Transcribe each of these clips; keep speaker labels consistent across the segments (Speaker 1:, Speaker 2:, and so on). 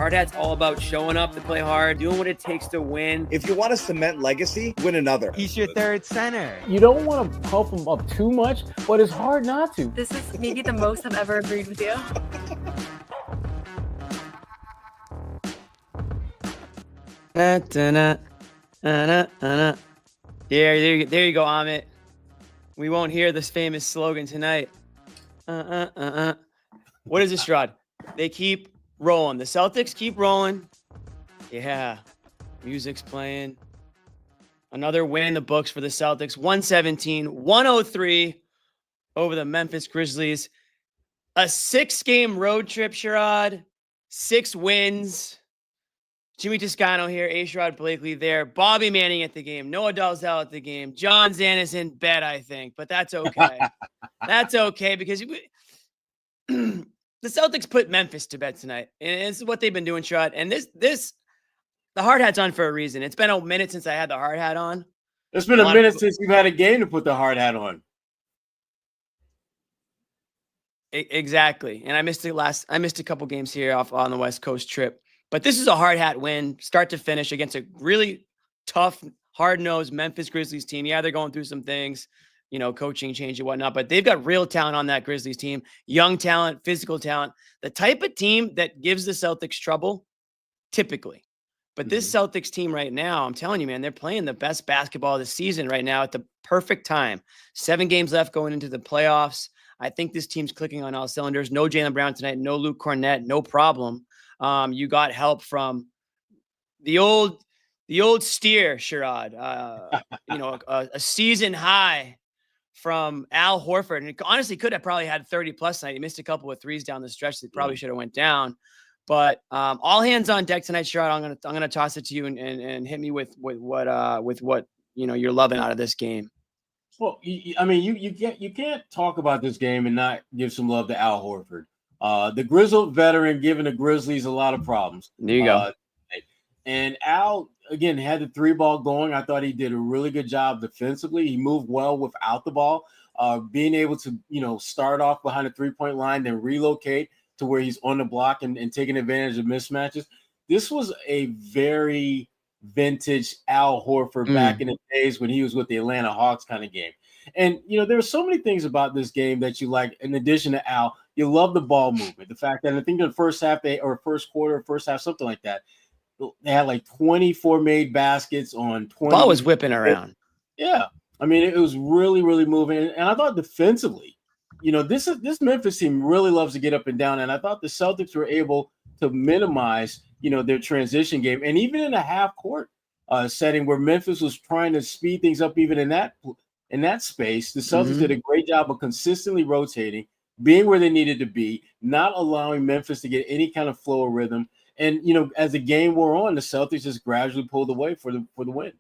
Speaker 1: Hard Hat's all about showing up to play hard, doing what it takes to win.
Speaker 2: If you want to cement legacy, win another.
Speaker 3: He's your third center.
Speaker 4: You don't want to puff him up too much, but it's hard not to.
Speaker 5: This is maybe the most I've ever agreed with you.
Speaker 1: There you go, Amit. We won't hear this famous slogan tonight. What is this, Sherrod? They keep rolling. The Celtics keep rolling. Yeah. Music's playing. Another win in the books for the Celtics. 117-103 over the Memphis Grizzlies. A 6-game road trip, Sherrod. 6 wins. Jimmy Toscano here, Sherrod Blakely there, Bobby Manning at the game, Noa Dalzell at the game, John Zan is in bed, I think, but that's okay. That's okay because the Celtics put Memphis to bed tonight, and this is what they've been doing, Sherrod. And the hard hat's on for a reason. It's been a minute since I had the hard hat on.
Speaker 6: It's been a minute since you've had a game to put the hard hat on.
Speaker 1: Exactly, and I missed a couple games here off on the West Coast trip. But this is a hard hat win, start to finish, against a really tough, hard-nosed Memphis Grizzlies team. Yeah, they're going through some things, coaching change and whatnot, but they've got real talent on that Grizzlies team, young talent, physical talent, the type of team that gives the Celtics trouble, typically. But this Celtics team right now, I'm telling you, man, they're playing the best basketball of the season right now at the perfect time. 7 games left going into the playoffs. I think this team's clicking on all cylinders. No Jaylen Brown tonight, no Luke Cornett, no problem. You got help from the old steer, Sherrod. A season high from Al Horford, and it honestly could have probably had 30+ tonight. He missed a couple of threes down the stretch that probably should have went down. But all hands on deck tonight, Sherrod. I'm gonna toss it to you and hit me with what you're loving out of this game.
Speaker 6: Well, you can't talk about this game and not give some love to Al Horford. The grizzled veteran giving the Grizzlies a lot of problems.
Speaker 1: There you go.
Speaker 6: And Al, again, had the 3-ball going. I thought he did a really good job defensively. He moved well without the ball, being able to, start off behind the 3-point line, then relocate to where he's on the block and taking advantage of mismatches. This was a very vintage Al Horford back in the days when he was with the Atlanta Hawks kind of game. And, there are so many things about this game that you like. In addition to Al, you love the ball movement. The fact that I think in the first half, first quarter, first half, something like that, they had like 24 made baskets on 20.
Speaker 1: Ball was whipping around.
Speaker 6: Yeah. I mean, it was really, really moving. And I thought defensively, this Memphis team really loves to get up and down. And I thought the Celtics were able to minimize, their transition game. And even in a half court setting where Memphis was trying to speed things up, even in that space, the Celtics did a great job of consistently rotating, being where they needed to be, not allowing Memphis to get any kind of flow or rhythm. And, as the game wore on, the Celtics just gradually pulled away for the win.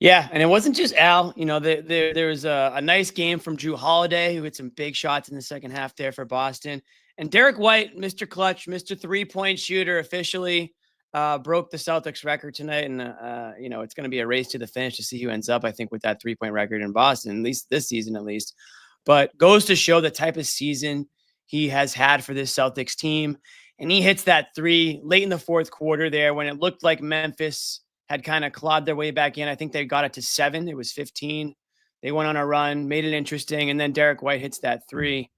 Speaker 1: Yeah, and it wasn't just Al. There was a nice game from Jrue Holiday, who hit some big shots in the second half there for Boston. And Derrick White, Mr. Clutch, Mr. 3-point shooter, officially broke the Celtics record tonight. And, it's going to be a race to the finish to see who ends up, I think, with that 3-point record in Boston, at least this season, at least. But goes to show the type of season he has had for this Celtics team. And he hits that 3 late in the fourth quarter there when it looked like Memphis had kind of clawed their way back in. I think they got it to 7. It was 15. They went on a run, made it interesting. And then Derrick White hits that 3,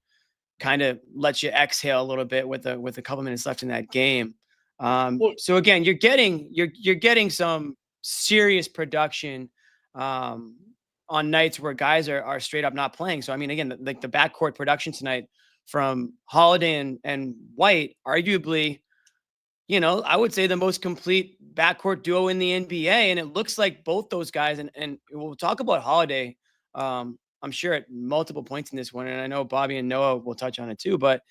Speaker 1: kind of lets you exhale a little bit with a couple minutes left in that game. So again, you're getting some serious production on nights where guys are straight up not playing. So, I mean, again, the backcourt production tonight from Holiday and White, arguably, I would say the most complete backcourt duo in the NBA. And it looks like both those guys, and we'll talk about Holiday, I'm sure at multiple points in this one. And I know Bobby and Noah will touch on it too, but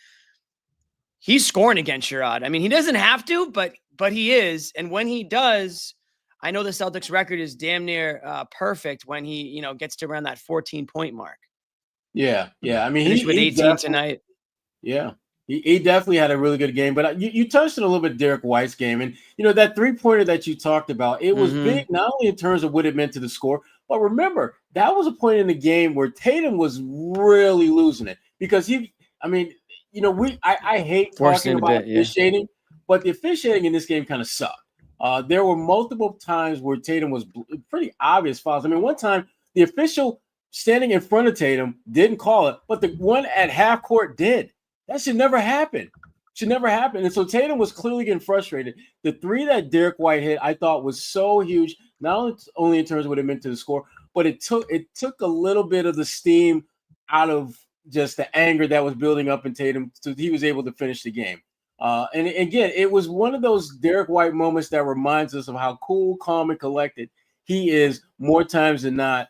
Speaker 1: he's scoring against Sherrod. I mean, he doesn't have to, but he is. And when he does, I know the Celtics record is damn near perfect when he, gets to around that 14-point mark.
Speaker 6: Yeah. I mean,
Speaker 1: finished with 18 tonight.
Speaker 6: Yeah. He definitely had a really good game, but you touched on a little bit Derrick White's game. And, that 3-pointer that you talked about, it was big, not only in terms of what it meant to the score, but remember, that was a point in the game where Tatum was really losing it because I hate talking about officiating, but the officiating in this game kind of sucked. There were multiple times where Tatum was pretty obvious fouls. I mean, one time the official standing in front of Tatum didn't call it, but the one at half court did. That should never happen. Should never happen. And so Tatum was clearly getting frustrated. The three that Derrick White hit, I thought was so huge, not only in terms of what it meant to the score, but it took a little bit of the steam out of just the anger that was building up in Tatum, so he was able to finish the game. And again, it was one of those Derrick White moments that reminds us of how cool, calm, and collected he is more times than not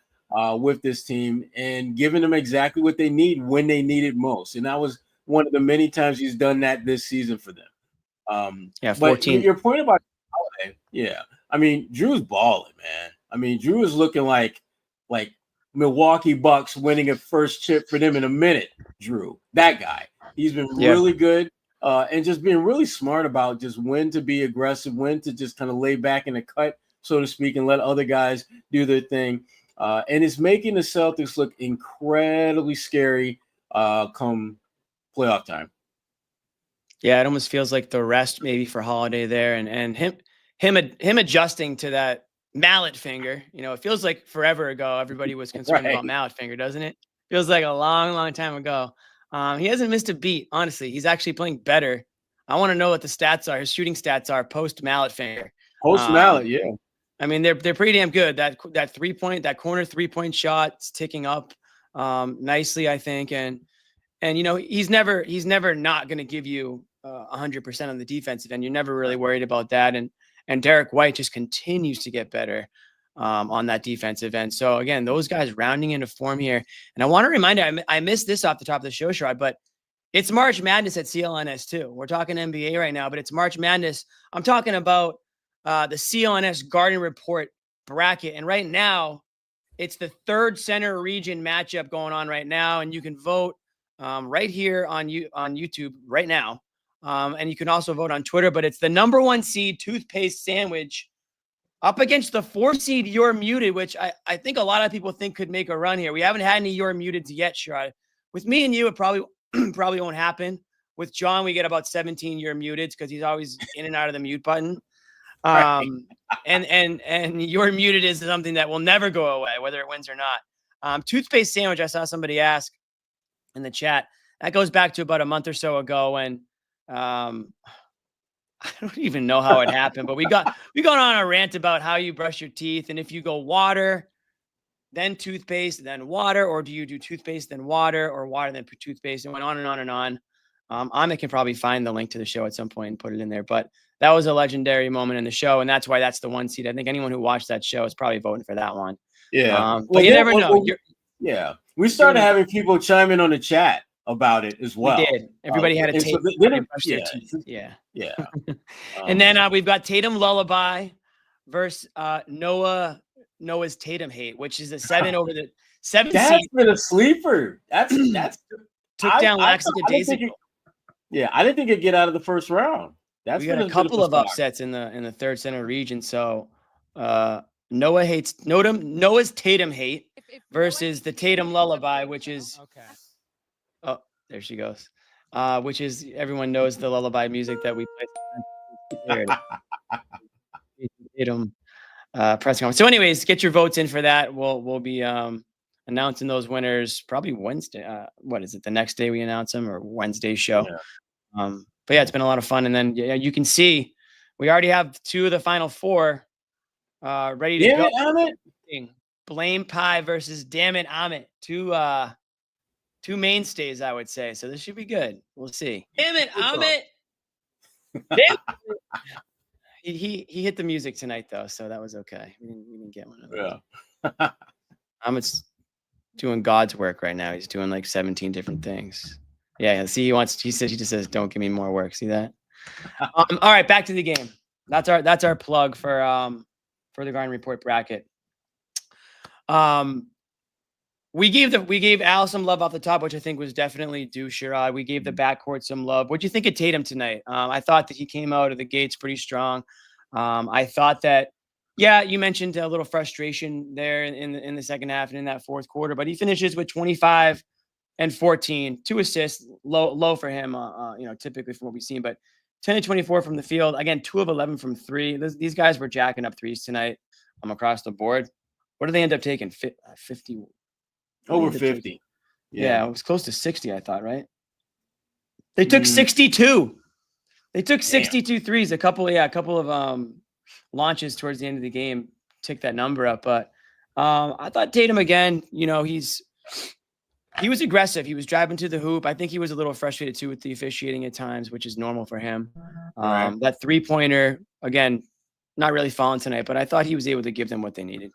Speaker 6: with this team, and giving them exactly what they need when they need it most. And that was one of the many times he's done that this season for them.
Speaker 1: 14.
Speaker 6: But your point about Holiday, yeah. I mean, Drew's balling, man. I mean, Drew is looking like Milwaukee Bucks winning a first chip for them in a minute. Drew, that guy, he's been really good. And just being really smart about just when to be aggressive, when to just kind of lay back in the cut, so to speak, and let other guys do their thing. And it's making the Celtics look incredibly scary come playoff time.
Speaker 1: Yeah, it almost feels like the rest maybe for Holiday there, and him adjusting to that mallet finger. You know, it feels like forever ago everybody was concerned about mallet finger, doesn't it? Feels like a long, long time ago. He hasn't missed a beat, honestly. He's actually playing better. I want to know what the stats are. His shooting stats are post mallet finger.
Speaker 6: Post mallet, yeah.
Speaker 1: I mean, they're pretty damn good. That corner 3-point shot is ticking up nicely, I think. And you know, he's never not going to give you 100% on the defensive end. You're never really worried about that. And Derrick White just continues to get better on that defensive end. So again, those guys rounding into form here. And I want to remind you, I missed this off the top of the show, Sherrod, but it's March Madness at CLNS too. We're talking NBA right now, but it's March Madness. I'm talking about the CLNS Garden Report bracket. And right now, it's the third center region matchup going on right now. And you can vote right here on YouTube right now. And you can also vote on Twitter, but it's the number 1 seed toothpaste sandwich up against the 4 seed You're Muted, which I think a lot of people think could make a run here. We haven't had any You're Muteds yet, Sherrod. With me and you, it probably won't happen. With John, we get about 17 You're Muteds because he's always in and out of the mute button. And You're Muted is something that will never go away, whether it wins or not. Toothpaste sandwich, I saw somebody ask in the chat. That goes back to about a month or so ago when I don't even know how it happened, but we got on a rant about how you brush your teeth, and if you go water, then toothpaste, then water, or do you do toothpaste, then water, or water, then toothpaste, and went on and on and on. Amit can probably find the link to the show at some point and put it in there, but that was a legendary moment in the show, and that's why that's the 1 seed. I think anyone who watched that show is probably voting for that one.
Speaker 6: Yeah.
Speaker 1: But you never know.
Speaker 6: We started having people chime in on the chat about it as well.
Speaker 1: We did. Everybody had a tape. Yeah. And then we've got Tatum Lullaby versus Noah's Tatum Hate, which is a 7 over the 7
Speaker 6: That's
Speaker 1: seed.
Speaker 6: been a sleeper. That's
Speaker 1: took down Laxative.
Speaker 6: Yeah, I didn't think it'd get out of the first round.
Speaker 1: We got a couple of upsets in the third center region. So Noah's Tatum Hate versus the Tatum Lullaby, which is oh, there she goes. Which is, everyone knows the lullaby music that we play. Tatum press conference. So anyways, get your votes in for that. We'll be announcing those winners probably Wednesday. What is it? The next day we announce them, or Wednesday's show. Yeah. But yeah, it's been a lot of fun. And then you can see we already have 2 of the final 4 ready to go. Amit. Blame Pie versus Damn It Amit. 2 mainstays, I would say. So this should be good. We'll see. Damn it, Amit. He hit the music tonight though, so that was okay. We didn't get one of those. Yeah. Amit's doing God's work right now. He's doing like 17 different things. Yeah. See, he just says, "Don't give me more work." See that? All right, back to the game. That's our plug for the Garden Report bracket. We gave Al some love off the top, which I think was definitely due. Sherrod. We gave the backcourt some love. What'd you think of Tatum tonight? I thought that he came out of the gates pretty strong. I thought that, yeah, you mentioned a little frustration there in the second half and in that fourth quarter, but he finishes with 25 and 14, 2 assists, low for him, typically from what we've seen, but 10 to 24 from the field. Again, 2 of 11 from 3. These guys were jacking up threes tonight across the board. What did they end up taking? 50.
Speaker 6: Over 50.
Speaker 1: Yeah, it was close to 60, I thought, right? They took 62. They took 62 threes. A couple of launches towards the end of the game ticked that number up. But I thought Tatum again, he was aggressive. He was driving to the hoop. I think he was a little frustrated too with the officiating at times, which is normal for him.
Speaker 6: Right.
Speaker 1: That 3-pointer, again, not really falling tonight, but I thought he was able to give them what they needed.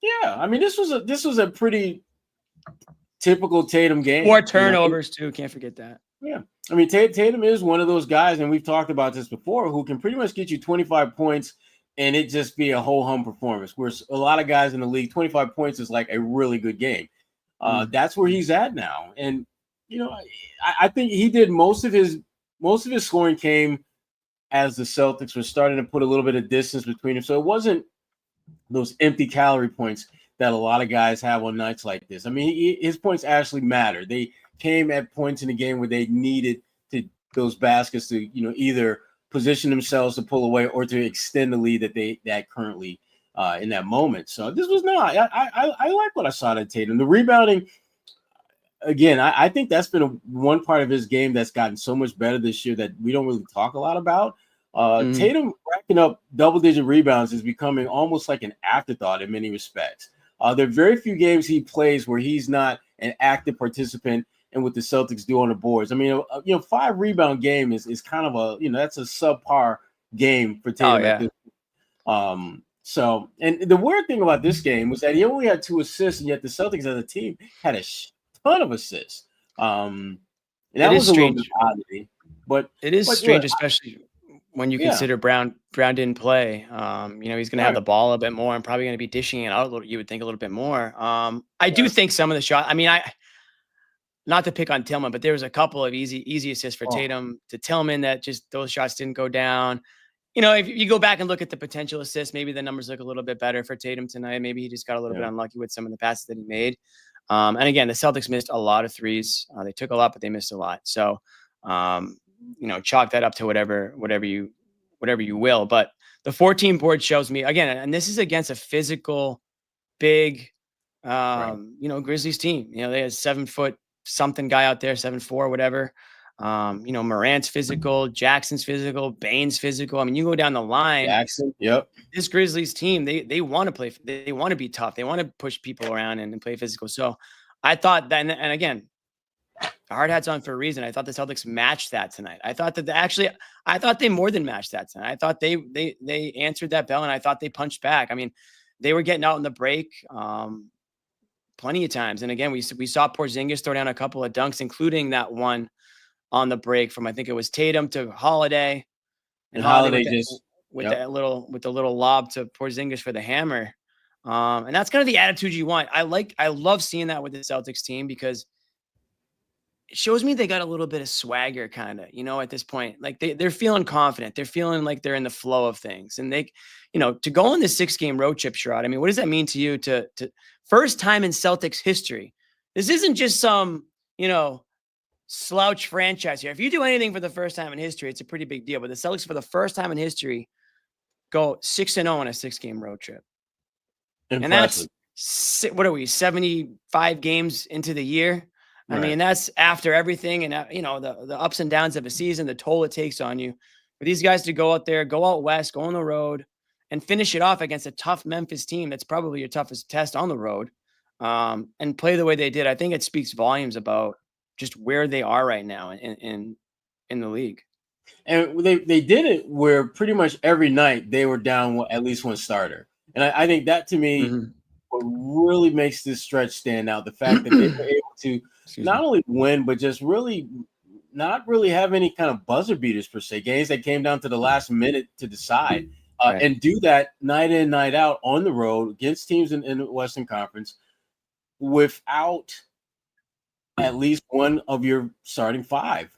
Speaker 6: Yeah, I mean, this was a pretty typical Tatum game.
Speaker 1: 4 turnovers too. Can't forget that.
Speaker 6: Yeah, I mean, Tatum is one of those guys, and we've talked about this before, who can pretty much get you 25 points and it just be a whole hum performance. Whereas a lot of guys in the league, 25 points is like a really good game. That's where he's at now, and I think he did most of his scoring came as the Celtics were starting to put a little bit of distance between them. So it wasn't those empty calorie points that a lot of guys have on nights like this. I mean, his points actually mattered. They came at points in the game where they needed those baskets to, either position themselves to pull away or to extend the lead that currently in that moment. So this was not. I like what I saw at Tatum. The rebounding, again, I think that's been one part of his game that's gotten so much better this year that we don't really talk a lot about. Tatum racking up double-digit rebounds is becoming almost like an afterthought in many respects. There are very few games he plays where he's not an active participant in what the Celtics do on the boards. I mean, 5 rebound game is kind of that's a subpar game for Tatum.
Speaker 1: Oh, yeah.
Speaker 6: So, and the weird thing about this game was that he only had 2 assists, and yet the Celtics as a team had a ton of assists. And that was a little bit oddity, but
Speaker 1: it is strange, especially when you consider Brown didn't play. He's going to have the ball a bit more and probably going to be dishing it out a little. You would think a little bit more. I do think some of the shot. I mean, not to pick on Tilman, but there was a couple of easy assists for Tatum to Tilman that just those shots didn't go down. If you go back and look at the potential assists, maybe the numbers look a little bit better for Tatum tonight. Maybe he just got a little bit unlucky with some of the passes that he made. And again, the Celtics missed a lot of threes. They took a lot, but they missed a lot. So, chalk that up to whatever you will. But the 14 board shows me again, and this is against a physical, big, Grizzlies team. They had 7-foot something guy out there, 7'4", whatever. Morant's physical, Jackson's physical, Bane's physical. I mean, you go down the line.
Speaker 6: Jackson, yep.
Speaker 1: This Grizzlies team, they want to play. They want to be tough. They want to push people around and play physical. So I thought that, and again, the hard hat's on for a reason. I thought the Celtics matched that tonight. I thought that I thought they more than matched that tonight. I thought they answered that bell, and I thought they punched back. I mean, they were getting out in the break plenty of times. And again, we saw Porzingis throw down a couple of dunks, including that one on the break from, I think it was Tatum to Holiday,
Speaker 6: and Holiday
Speaker 1: with the little lob to Porzingis for the hammer. And that's kind of the attitude you want. I love seeing that with the Celtics team because it shows me they got a little bit of swagger kind of, at this point. Like they're feeling confident. They're feeling like they're in the flow of things. And they, to go on this 6-game road trip, Sherrod, I mean, what does that mean to you to first time in Celtics history? This isn't just some, slouch franchise here. If you do anything for the first time in history, it's a pretty big deal. But the Celtics, for the first time in history, go 6-0 on a 6-game road trip.
Speaker 6: Impressive.
Speaker 1: And that's, what are we, 75 games into the year? I mean, that's after everything and, the ups and downs of a season, the toll it takes on you. For these guys to go out there, go out west, go on the road, and finish it off against a tough Memphis team that's probably your toughest test on the road, and play the way they did, I think it speaks volumes about just where they are right now in the league.
Speaker 6: And they did it where pretty much every night they were down at least one starter. And I think that, to me, what really makes this stretch stand out, the fact that they were able to not only win, but just really not really have any kind of buzzer beaters per se, games that came down to the last minute to decide, and do that night in, night out on the road against teams in the Western Conference without at least one of your starting 5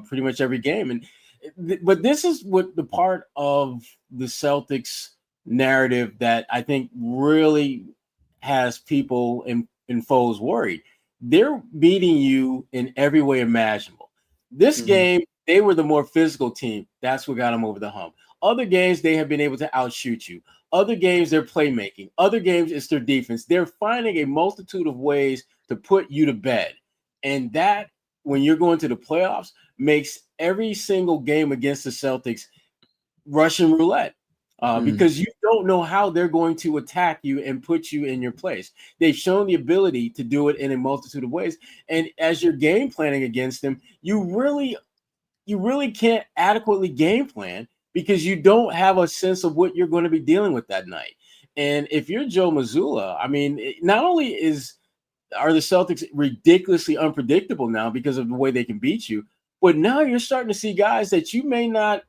Speaker 6: pretty much every game. But this is what the part of the Celtics narrative that I think really has people and foes worried. They're beating you in every way imaginable. This game they were the more physical team. That's what got them over the hump. Other games, they have been able to outshoot you. Other games, they're playmaking. Other games, it's their defense. They're finding a multitude of ways to put you to bed. And that, when you're going to the playoffs, makes every single game against the Celtics Russian roulette. Because you don't know how they're going to attack you and put you in your place. They've shown the ability to do it in a multitude of ways. And as you're game planning against them, you really can't adequately game plan because you don't have a sense of what you're going to be dealing with that night. And if you're Joe Mazzulla, I mean, not only are the Celtics ridiculously unpredictable now because of the way they can beat you, but now you're starting to see guys that you may not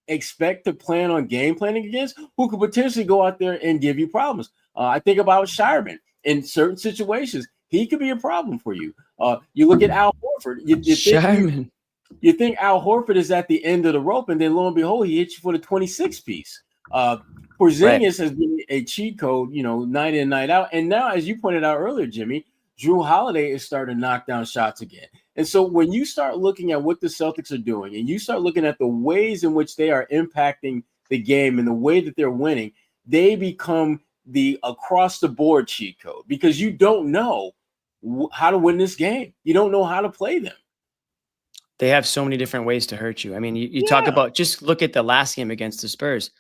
Speaker 6: expect to plan on game planning against who could potentially go out there and give you problems. I think about Sherrod in certain situations. He could be a problem for you. You look at Al Horford. You think Al Horford is at the end of the rope, and then lo and behold, he hits you for the 26 piece. Porzingis has been a cheat code, night in, night out. And now, as you pointed out earlier, Jimmy, Jrue Holiday is starting to knock down shots again. And so when you start looking at what the Celtics are doing and you start looking at the ways in which they are impacting the game and the way that they're winning, they become the across-the-board cheat code because you don't know how to win this game. You don't know how to play them.
Speaker 1: They have so many different ways to hurt you. I mean, you talk about, just look at the last game against the Spurs.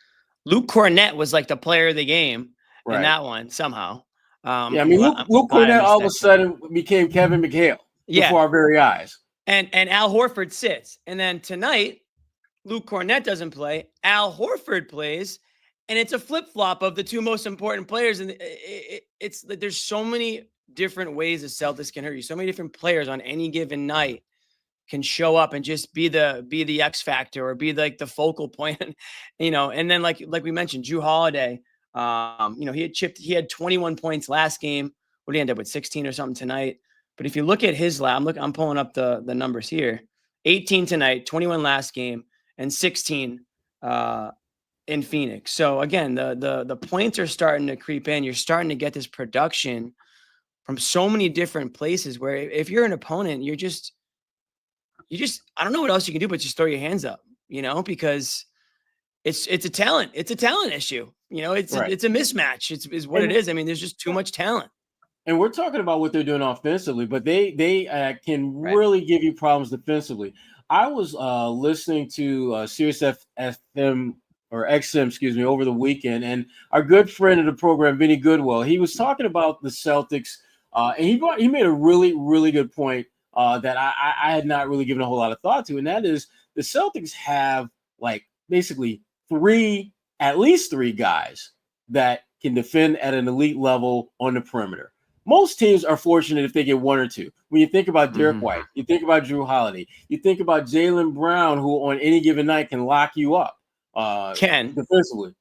Speaker 1: Luke Cornett was like the player of the game in that one somehow.
Speaker 6: Luke Cornett all of a sudden became Kevin McHale before our very eyes.
Speaker 1: And Al Horford sits. And then tonight, Luke Cornett doesn't play. Al Horford plays. And it's a flip-flop of the two most important players. And it's there's so many different ways the Celtics can hurt you. So many different players on any given night can show up and just be the X factor or be like the focal point, and then like we mentioned, Jrue Holiday, he had 21 points last game. What did he end up with, 16 or something tonight? But if you look at his I'm pulling up the numbers here, 18 tonight, 21 last game, and 16 in Phoenix. So again, the points are starting to creep in. You're starting to get this production from so many different places where if you're an opponent, you just, I don't know what else you can do, but just throw your hands up, because it's a talent. It's a talent issue. It's a mismatch. It's what it is. I mean, there's just too much talent.
Speaker 6: And we're talking about what they're doing offensively, but they can really give you problems defensively. I was listening to Sirius FM or XM, over the weekend, and our good friend of the program, Vinny Goodwill, he was talking about the Celtics, and he made a really, really good point that I had not really given a whole lot of thought to, and that is the Celtics have basically at least three guys that can defend at an elite level on the perimeter. Most teams are fortunate if they get one or two. When you think about Derrick White, you think about Jrue Holiday, you think about Jaylen Brown, who on any given night can lock you up defensively.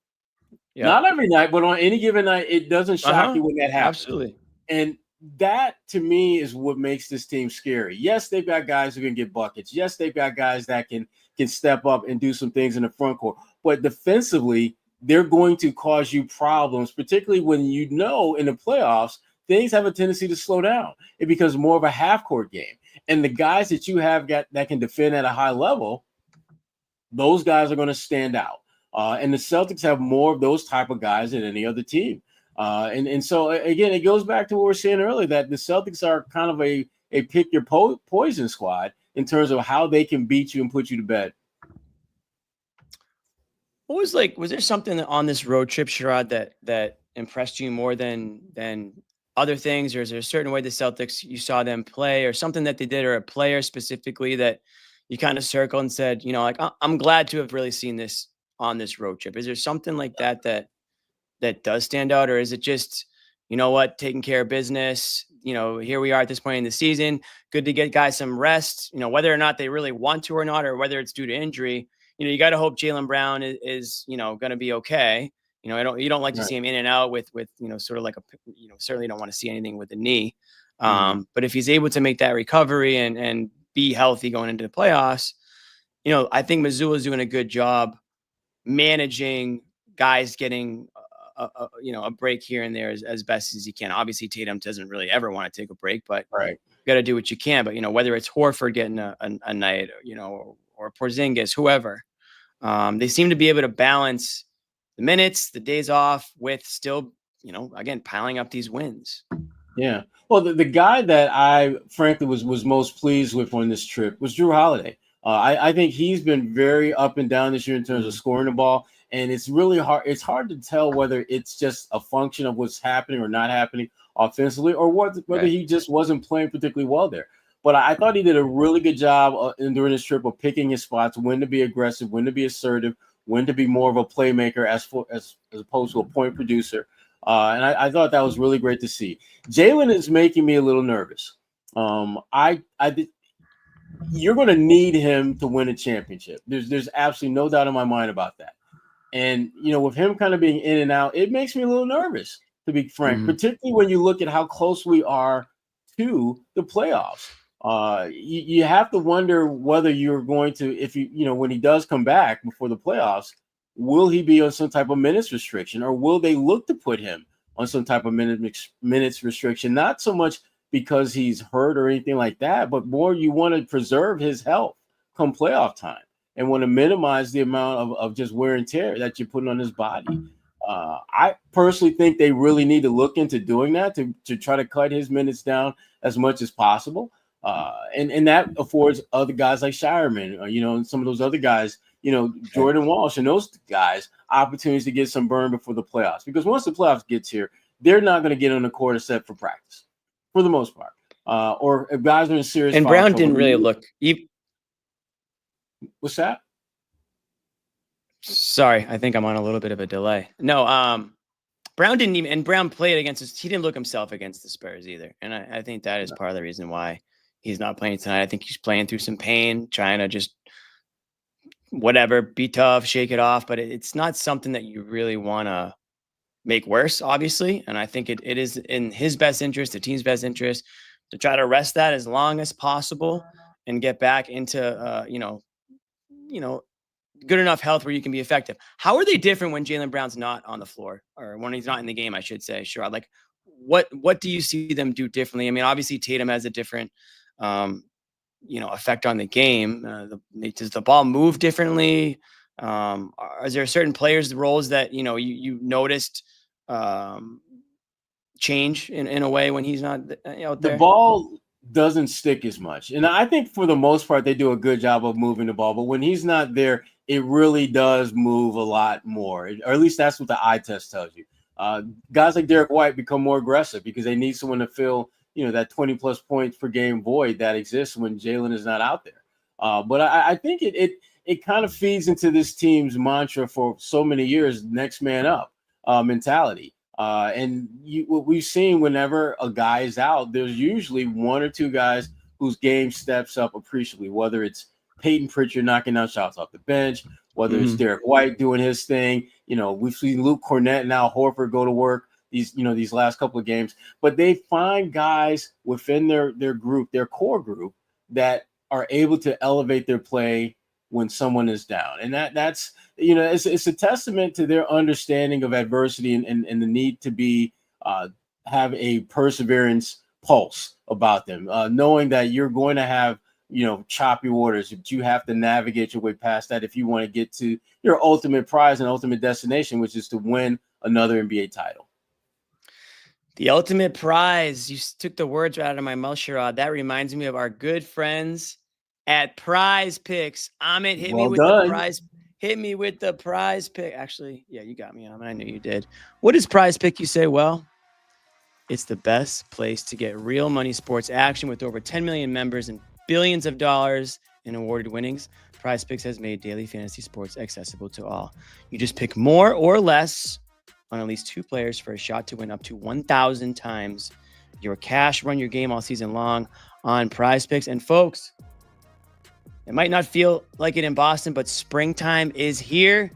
Speaker 6: Yep. Not every night, but on any given night, it doesn't shock you when that happens.
Speaker 1: Absolutely.
Speaker 6: And that, to me, is what makes this team scary. Yes, they've got guys who can get buckets. Yes, they've got guys that can step up and do some things in the front court. But defensively, they're going to cause you problems, particularly when in the playoffs, things have a tendency to slow down. It becomes more of a half-court game. And the guys that you have got that can defend at a high level, those guys are going to stand out. And the Celtics have more of those type of guys than any other team. And so, again, it goes back to what we were saying earlier, that the Celtics are kind of a pick your poison squad in terms of how they can beat you and put you to bed.
Speaker 1: What was there something on this road trip, Sherrod, that impressed you more than other things? Or is there a certain way the Celtics, you saw them play, or something that they did, or a player specifically that you kind of circled and said, I'm glad to have really seen this on this road trip? Is there something like that does stand out, or is it just, taking care of business? Here we are at this point in the season. Good to get guys some rest, whether or not they really want to or not, or whether it's due to injury. You got to hope Jaylen Brown is going to be okay. You don't like to see him in and out with sort of like certainly don't want to see anything with the knee. But if he's able to make that recovery and be healthy going into the playoffs, I think Mazzulla is doing a good job managing guys getting a break here and there as best as he can. Obviously, Tatum doesn't really ever want to take a break, but you got to do what you can. But whether it's Horford getting a night, or Porzingis, whoever. They seem to be able to balance the minutes, the days off with still, again, piling up these wins.
Speaker 6: Yeah. Well, the guy that I frankly was most pleased with on this trip was Jrue Holiday. I think he's been very up and down this year in terms of scoring the ball. And it's really hard. It's hard to tell whether it's just a function of what's happening or not happening offensively, or whether he just wasn't playing particularly well there. But I thought he did a really good job during this trip of picking his spots, when to be aggressive, when to be assertive, when to be more of a playmaker as opposed to a point producer. And I thought that was really great to see. Jaylen is making me a little nervous. You're going to need him to win a championship. There's absolutely no doubt in my mind about that. And, with him kind of being in and out, it makes me a little nervous, to be frank, particularly when you look at how close we are to the playoffs. You have to wonder whether you're going to, when he does come back before the playoffs, will he be on some type of minutes restriction, or will they look to put him on some type of minutes restriction? Not so much because he's hurt or anything like that, but more you want to preserve his health come playoff time and want to minimize the amount of just wear and tear that you're putting on his body. I personally think they really need to look into doing that to try to cut his minutes down as much as possible. And that affords other guys like Shireman, and some of those other guys, Jordan Walsh and those guys opportunities to get some burn before the playoffs. Because once the playoffs gets here, they're not going to get on the court except for practice for the most part. Or if guys are in serious.
Speaker 1: And Brown didn't really look.
Speaker 6: What's that?
Speaker 1: Sorry, I think I'm on a little bit of a delay. No, Brown didn't even, and Brown played against us. He didn't look himself against the Spurs either. And I think that is part of the reason why he's not playing tonight. I think he's playing through some pain, trying to just be tough, shake it off. But it's not something that you really want to make worse, obviously. And I think it is in his best interest, the team's best interest, to try to rest that as long as possible and get back into, good enough health where you can be effective. How are they different when Jaylen Brown's not on the floor, or when he's not in the game, I should say? Sure. Like, what do you see them do differently? I mean, obviously Tatum has a different, effect on the game. Does the ball move differently? Is there certain players' roles that, you noticed change in a way when he's not out there?
Speaker 6: The ball doesn't stick as much. And I think for the most part, they do a good job of moving the ball. But when he's not there, it really does move a lot more. Or at least that's what the eye test tells you. Guys like Derrick White become more aggressive because they need someone to fill, that 20-plus points per game void that exists when Jaylen is not out there. But I think it kind of feeds into this team's mantra for so many years, next man up mentality. And what we've seen whenever a guy is out, there's usually one or two guys whose game steps up appreciably, whether it's Peyton Pritchard knocking down shots off the bench, whether it's Derrick White doing his thing. We've seen Luke Cornett and now Horford go to work these last couple of games. But they find guys within their group, their core group, that are able to elevate their play when someone is down. And that's it's a testament to their understanding of adversity and the need to be have a perseverance pulse about them, knowing that you're going to have choppy waters, but you have to navigate your way past that if you want to get to your ultimate prize and ultimate destination, which is to win another NBA title.
Speaker 1: The ultimate prize. You took the words right out of my mouth, Sherrod. That reminds me of our good friends at Prize Picks. Amit, hit me with the prize. Hit me with the Prize Pick. Actually, yeah, you got me, Amit. I knew you did. What is Prize Pick? You say, well, it's the best place to get real money sports action with over 10 million members and billions of dollars in awarded winnings. Prize Picks has made daily fantasy sports accessible to all. You just pick more or less on at least two players for a shot to win up to 1,000 times your cash. Run your game all season long on Prize Picks. And folks, it might not feel like it in Boston, but springtime is here.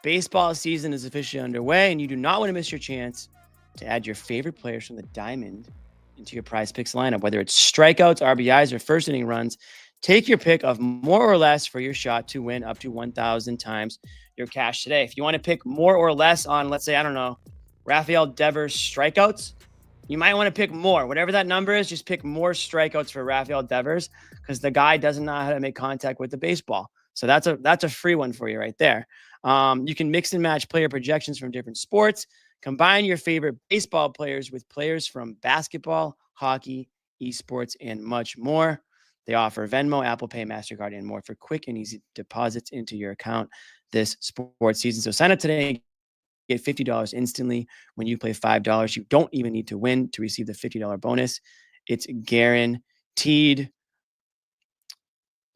Speaker 1: Baseball season is officially underway, and you do not want to miss your chance to add your favorite players from the diamond into your Prize Picks lineup. Whether it's strikeouts, RBIs, or first inning runs, take your pick of more or less for your shot to win up to 1,000 times your cash today. If you want to pick more or less on, let's say, Rafael Devers strikeouts, you might want to pick more. Whatever that number is, just pick more strikeouts for Rafael Devers because the guy doesn't know how to make contact with the baseball. So that's a free one for you right there. You can mix and match player projections from different sports. Combine your favorite baseball players with players from basketball, hockey, esports, and much more. They offer Venmo, Apple Pay, MasterCard, and more for quick and easy deposits into your account this sports season. So sign up today and get $50 instantly when you play $5. You don't even need to win to receive the $50 bonus. It's guaranteed.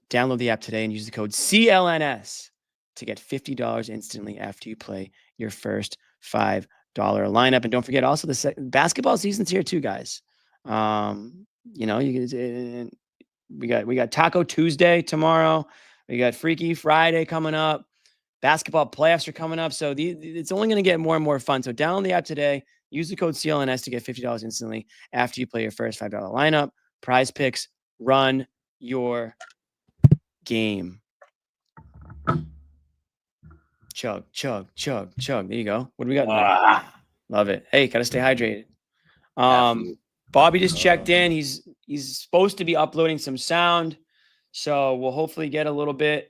Speaker 1: Download the app today and use the code CLNS to get $50 instantly after you play your first $5 lineup. And don't forget also the basketball season's here too, guys. You know, we got Taco Tuesday tomorrow. We got Freaky Friday coming up. Basketball playoffs are coming up. So it's only going to get more and more fun. So download the app today. Use the code CLNS to get $50 instantly after you play your first $5 lineup. Prize Picks, run your game. Chug, chug, chug, chug. There you go. What do we got in there? Love it. Hey, gotta stay hydrated. Bobby just checked in. He's supposed to be uploading some sound, so we'll hopefully get a little bit.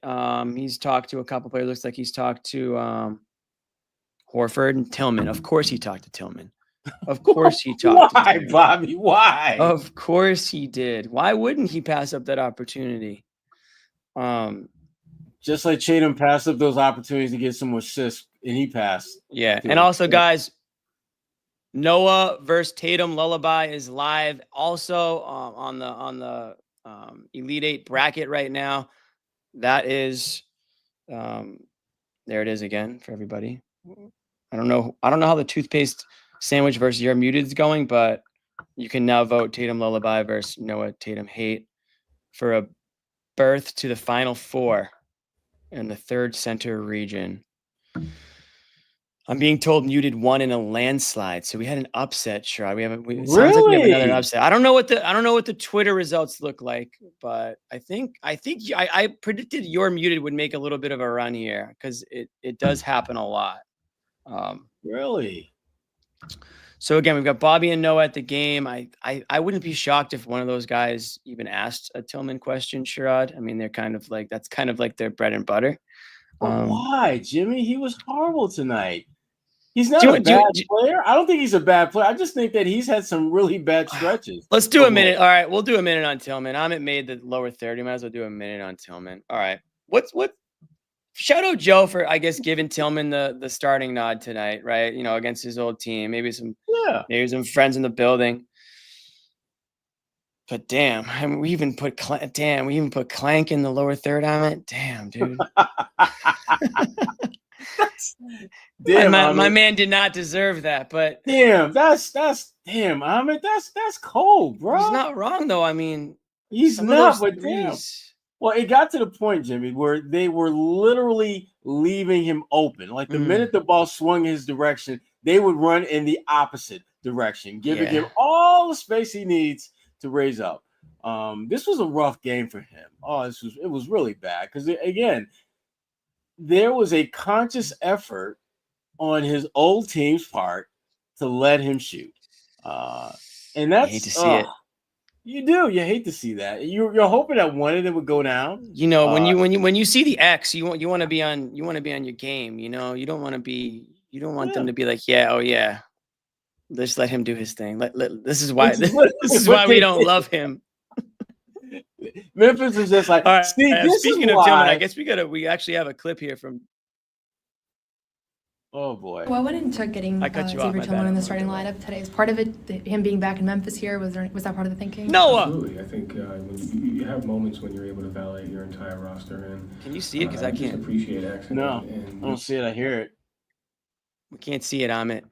Speaker 1: He's talked to a couple players. Looks like he's talked to Horford and Tilman. Of course he talked to Tilman. Of course he talked to Tilman.
Speaker 6: Why, Bobby? Why?
Speaker 1: Of course he did. Why wouldn't he pass up that opportunity?
Speaker 6: Just like Tatum passed up those opportunities to get some assists, and he passed.
Speaker 1: Yeah, and also, guys, Noah versus Tatum Lullaby is live also on the Elite Eight bracket right now. That is, there it is again for everybody. I don't know how the toothpaste sandwich versus You're Muted is going, but you can now vote Tatum Lullaby versus Noah Tatum Hate for a berth to the Final Four in the third center region. I'm being told Muted won in a landslide, so we had an upset. Sherrod, sounds like we have another upset. I don't know what the Twitter results look like, but I think I predicted You're Muted would make a little bit of a run here because it does happen a lot.
Speaker 6: Really?
Speaker 1: So again, we've got Bobby and Noah at the game. I wouldn't be shocked if one of those guys even asked a Tilman question, Sherrod. I mean, that's kind of like their bread and butter.
Speaker 6: But why, Jimmy? He was horrible tonight. He's not a bad player. I don't think he's a bad player. I just think that he's had some really bad stretches.
Speaker 1: Let's do a minute. All right, we'll do a minute on Tilman. Amit made the lower 30. Might as well do a minute on Tilman. All right. What? Shout out Joe for, I guess, giving Tilman the starting nod tonight, right? You know, against his old team. Maybe some friends in the building. But damn, I mean, we even put Clank in the lower third on it. Damn, dude.
Speaker 6: Damn,
Speaker 1: my man did not deserve that, but
Speaker 6: damn, that's Amit, that's cold, bro.
Speaker 1: He's not wrong though. I mean,
Speaker 6: he's not, but damn. Well, it got to the point, Jimmy, where they were literally leaving him open. Like the minute the ball swung his direction, they would run in the opposite direction, giving him all the space he needs to raise up. This was a rough game for him. It was really bad because again, there was a conscious effort on his old team's part to let him shoot, and that's
Speaker 1: I hate to see it.
Speaker 6: You do. You hate to see that. You're hoping that one of them would go down.
Speaker 1: You know, when you see the X, you want to be on your game. You know, you don't want them to be like, just let him do his thing. This is why we don't love him.
Speaker 6: Memphis is just like,
Speaker 1: right, speaking of Tilman, I guess we actually have a clip here from.
Speaker 6: Oh boy!
Speaker 5: Well, I went into getting Xavier Tilman in the starting lineup today. Is part of it him being back in Memphis here? Was that part of the thinking?
Speaker 1: Noah.
Speaker 3: Absolutely. I think when you have moments when you're able to validate your entire roster, and
Speaker 1: can you see it? Because I can't
Speaker 3: appreciate accent.
Speaker 6: No, I don't see it. I hear it.
Speaker 1: We can't see it, Amit.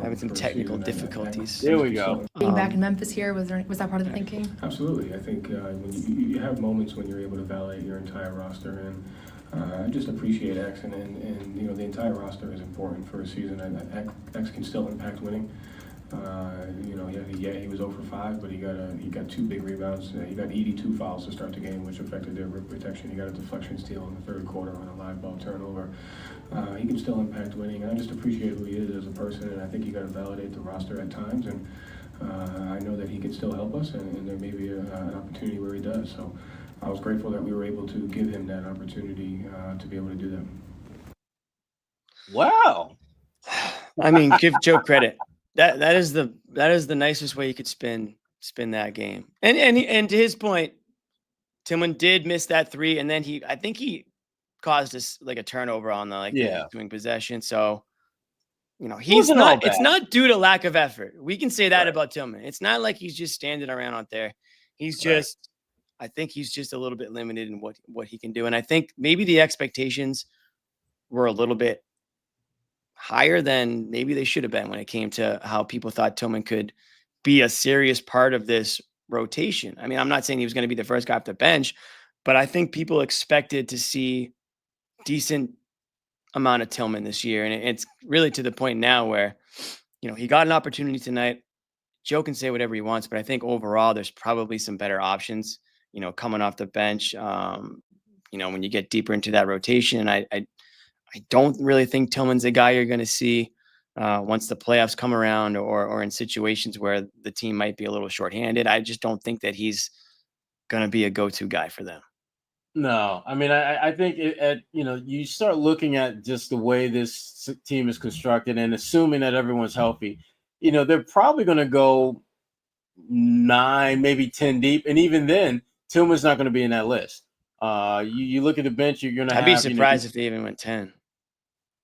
Speaker 1: Having some technical difficulties.
Speaker 6: There we go.
Speaker 5: Being back in Memphis here, was that part of the thinking?
Speaker 3: Absolutely. I think when you have moments when you're able to validate your entire roster, and I just appreciate X, and you know the entire roster is important for a season. X can still impact winning. You know, he was 0 for 5, but he got 2 big rebounds. He got 82 fouls to start the game, which affected their rim protection. He got a deflection steal in the third quarter on a live ball turnover. He can still impact winning, and I just appreciate who he is as a person. And I think you got to validate the roster at times, and I know that he can still help us, and there may be an opportunity where he does. So I was grateful that we were able to give him that opportunity to be able to do that.
Speaker 2: Wow.
Speaker 1: I mean, give Joe credit. That is the nicest way you could spin that game. And to his point, Tilman did miss that three, and then I think he caused us like a turnover on the ensuing possession. So, it's not due to lack of effort. We can say that about Tilman. It's not like he's just standing around out there. I think he's just a little bit limited in what he can do. And I think maybe the expectations were a little bit higher than maybe they should have been when it came to how people thought Tilman could be a serious part of this rotation. I mean, I'm not saying he was going to be the first guy off the bench, but I think people expected to see decent amount of Tilman this year. And it's really to the point now where, he got an opportunity tonight. Joe can say whatever he wants, but I think overall there's probably some better options, coming off the bench. When you get deeper into that rotation, I don't really think Tilman's the guy you're going to see once the playoffs come around or in situations where the team might be a little shorthanded. I just don't think that he's going to be a go-to guy for them.
Speaker 6: No, I mean, I think you start looking at just the way this team is constructed and assuming that everyone's healthy, they're probably going to go 9, maybe 10 deep. And even then, Tilman's not going to be in that list. You look at the bench, you're going to
Speaker 1: I'd be surprised if they even went 10.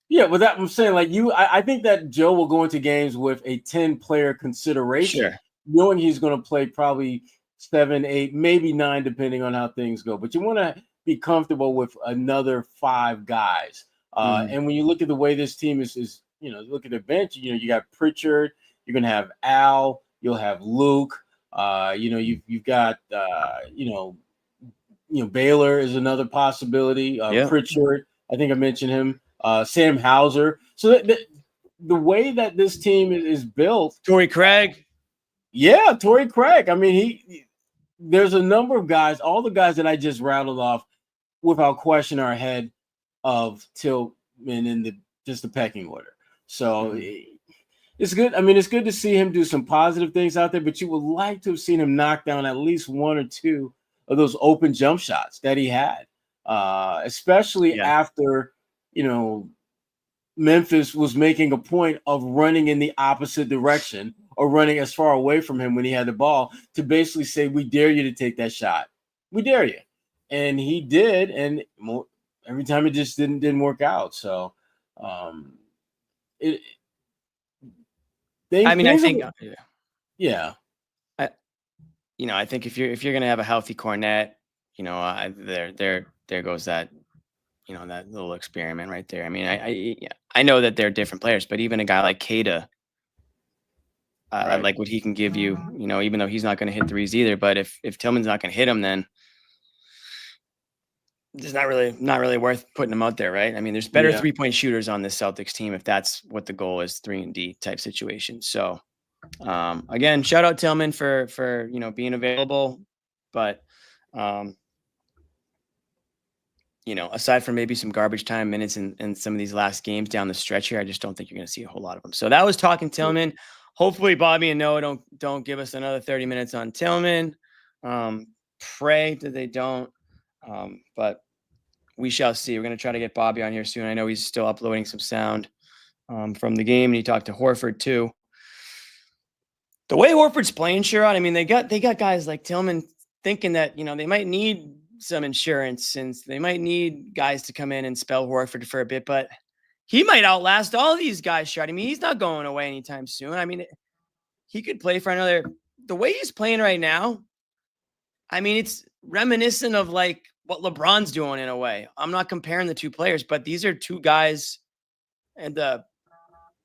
Speaker 6: Yeah, but I'm saying I think that Joe will go into games with a 10-player consideration, knowing he's going to play probably 7, 8, maybe 9, depending on how things go. But you want to be comfortable with another 5 guys. And when you look at the way this team is look at the bench, you got Pritchard, you're going to have Al, you'll have Luke, you've got, Baylor is another possibility. Pritchard, I think I mentioned him. Sam Hauser. So the way that this team is built.
Speaker 1: Torrey Craig.
Speaker 6: Yeah, Torrey Craig. I mean, there's a number of guys, all the guys that I just rattled off without question are ahead of Tilman in the pecking order. So it's good. I mean, it's good to see him do some positive things out there, but you would like to have seen him knock down at least 1 or 2 of those open jump shots that he had, especially after, Memphis was making a point of running in the opposite direction or running as far away from him when he had the ball to basically say, we dare you to take that shot. We dare you. And he did. And every time it just didn't work out. So I think if you're going to have a healthy Cornet, there goes that, that little experiment right there. I mean, I know that they're different players, but even a guy like Keita, I like what he can give you, even though he's not going to hit threes either. But if Tilman's not going to hit him, then it's not really worth putting him out there, right? I mean, there's better 3-point shooters on this Celtics team if that's what the goal is, 3-and-D type situation. So again, shout out Tilman for being available, but aside from maybe some garbage time minutes in some of these last games down the stretch here, I just don't think you're going to see a whole lot of them. So that was Talking Tilman. Hopefully Bobby and Noah don't give us another 30 minutes on Tilman. Pray that they don't. But we shall see. We're going to try to get Bobby on here soon. I know he's still uploading some sound from the game, and he talked to Horford too. The way Horford's playing, Sherrod, I mean, they got guys like Tilman thinking that, they might need some insurance since they might need guys to come in and spell Horford for a bit, but he might outlast all these guys, Sherrod. I mean, he's not going away anytime soon. I mean, he could play for the way he's playing right now. I mean, it's reminiscent of like what LeBron's doing in a way. I'm not comparing the two players, but these are two guys at the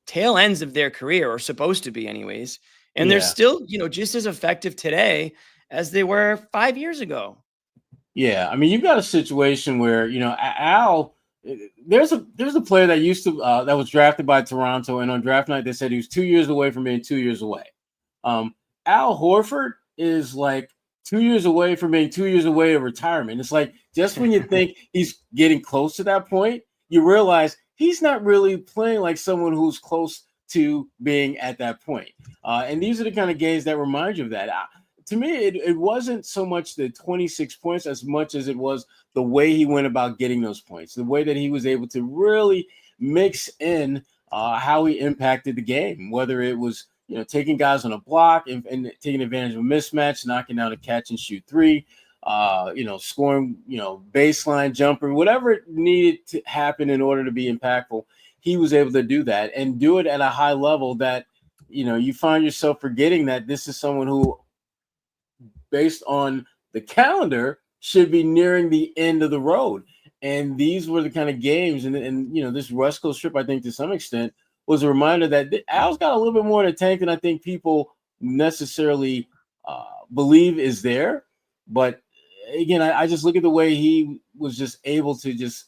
Speaker 6: tail ends of their career, or supposed to be anyways. And they're still, just as effective today as they were 5 years ago. Yeah. I mean, you've got a situation where, Al, there's a player that used to, that was drafted by Toronto, and on draft night, they said he was 2 years away from being 2 years away. Al Horford is like 2 years away from being 2 years away of retirement. It's like, just when you think he's getting close to that point, you realize he's not really playing like someone who's close to being at that point. And these are the kind of games that remind you of that. to me, it wasn't so much the 26 points as much as it was the way he went about getting those points, the way that he was able to really mix in how he impacted the game, whether it was, taking guys on a block and taking advantage of a mismatch, knocking down a catch and shoot three, scoring, baseline jumper, whatever it needed to happen in order to be impactful. He was able to do that and do it at a high level that, you find yourself forgetting that this is someone who, based on the calendar, should be nearing the end of the road. And these were the kind of games, and this West Coast trip, I think, to some extent, was a reminder that Al's got a little bit more in the tank than I think people necessarily believe is there. But again, I just look at the way he was just able to just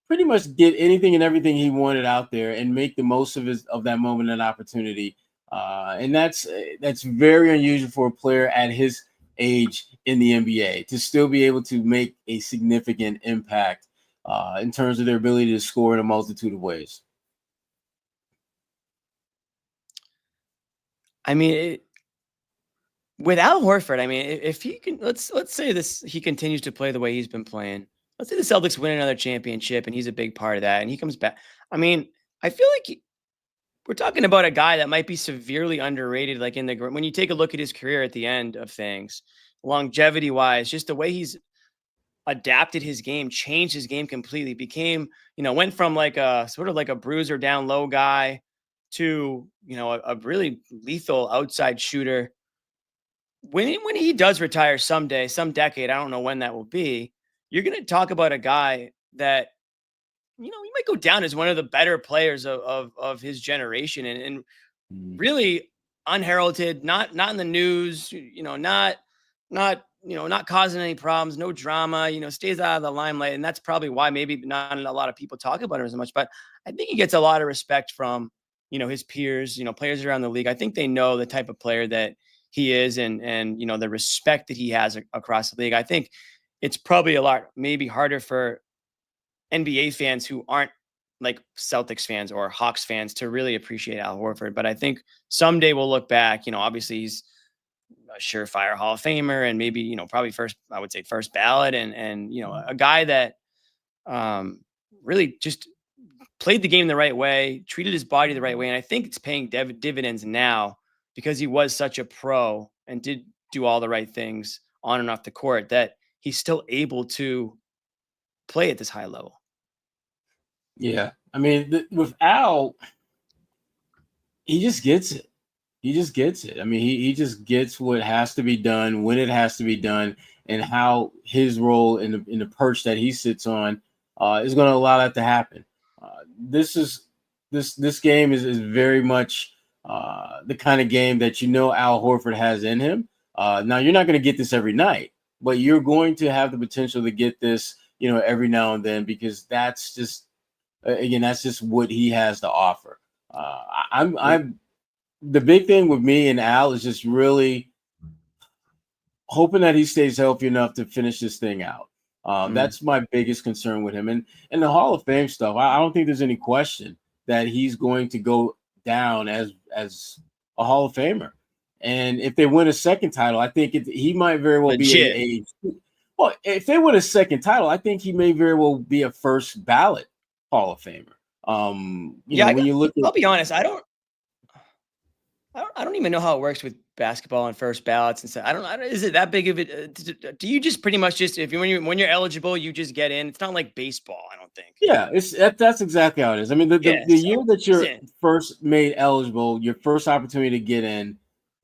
Speaker 6: pretty much get anything and everything he wanted out there and make the most of that moment and opportunity. And that's very unusual for a player at his age in the NBA to still be able to make a significant impact in terms of their ability to score in a multitude of ways.
Speaker 1: I mean, with Al Horford, I mean, if he can, let's say he continues to play the way he's been playing. Let's say the Celtics win another championship and he's a big part of that and he comes back. I mean, I feel like we're talking about a guy that might be severely underrated, like when you take a look at his career at the end of things, longevity wise, just the way he's adapted his game, changed his game completely, became, went from like a sort of like a bruiser down low guy to, a really lethal outside shooter. When he does retire someday, some decade, I don't know when that will be, you're going to talk about a guy that, he might go down as one of the better players of his generation and really unheralded, not in the news, not causing any problems, no drama, stays out of the limelight. And that's probably why maybe not a lot of people talk about him as much, but I think he gets a lot of respect from, his peers, players around the league. I think they know the type of player that he is and the respect that he has across the league. I think it's probably a lot, maybe harder for NBA fans who aren't like Celtics fans or Hawks fans to really appreciate Al Horford. But I think someday we'll look back, obviously he's a surefire Hall of Famer and maybe, probably first ballot and a guy that really just played the game the right way, treated his body the right way. And I think it's paying dividends now because he was such a pro and did do all the right things on and off the court that he's still able to play at this high level.
Speaker 6: Yeah. I mean, with Al, he just gets it. I mean, he just gets what has to be done, when it has to be done, and how his role in the perch that he sits on is going to allow that to happen. This game is very much the kind of game that Al Horford has in him. Now, you're not going to get this every night, but you're going to have the potential to get this, every now and then, because that's just what he has to offer. I'm the big thing with me and Al is just really hoping that he stays healthy enough to finish this thing out. That's my biggest concern with him. And the Hall of Fame stuff, I don't think there's any question that he's going to go down as a Hall of Famer. And if they win a second title, I think he might very well be well, if they win a second title, I think he may very well be a first ballot Hall of Famer. I'll
Speaker 1: be honest, I don't even know how it works with basketball and first ballots and stuff. I don't. Is it that big of it? Do you just pretty much when you're eligible, you just get in? It's not like baseball, I don't think.
Speaker 6: Yeah, that's exactly how it is. I mean, the year that you're first made eligible, your first opportunity to get in,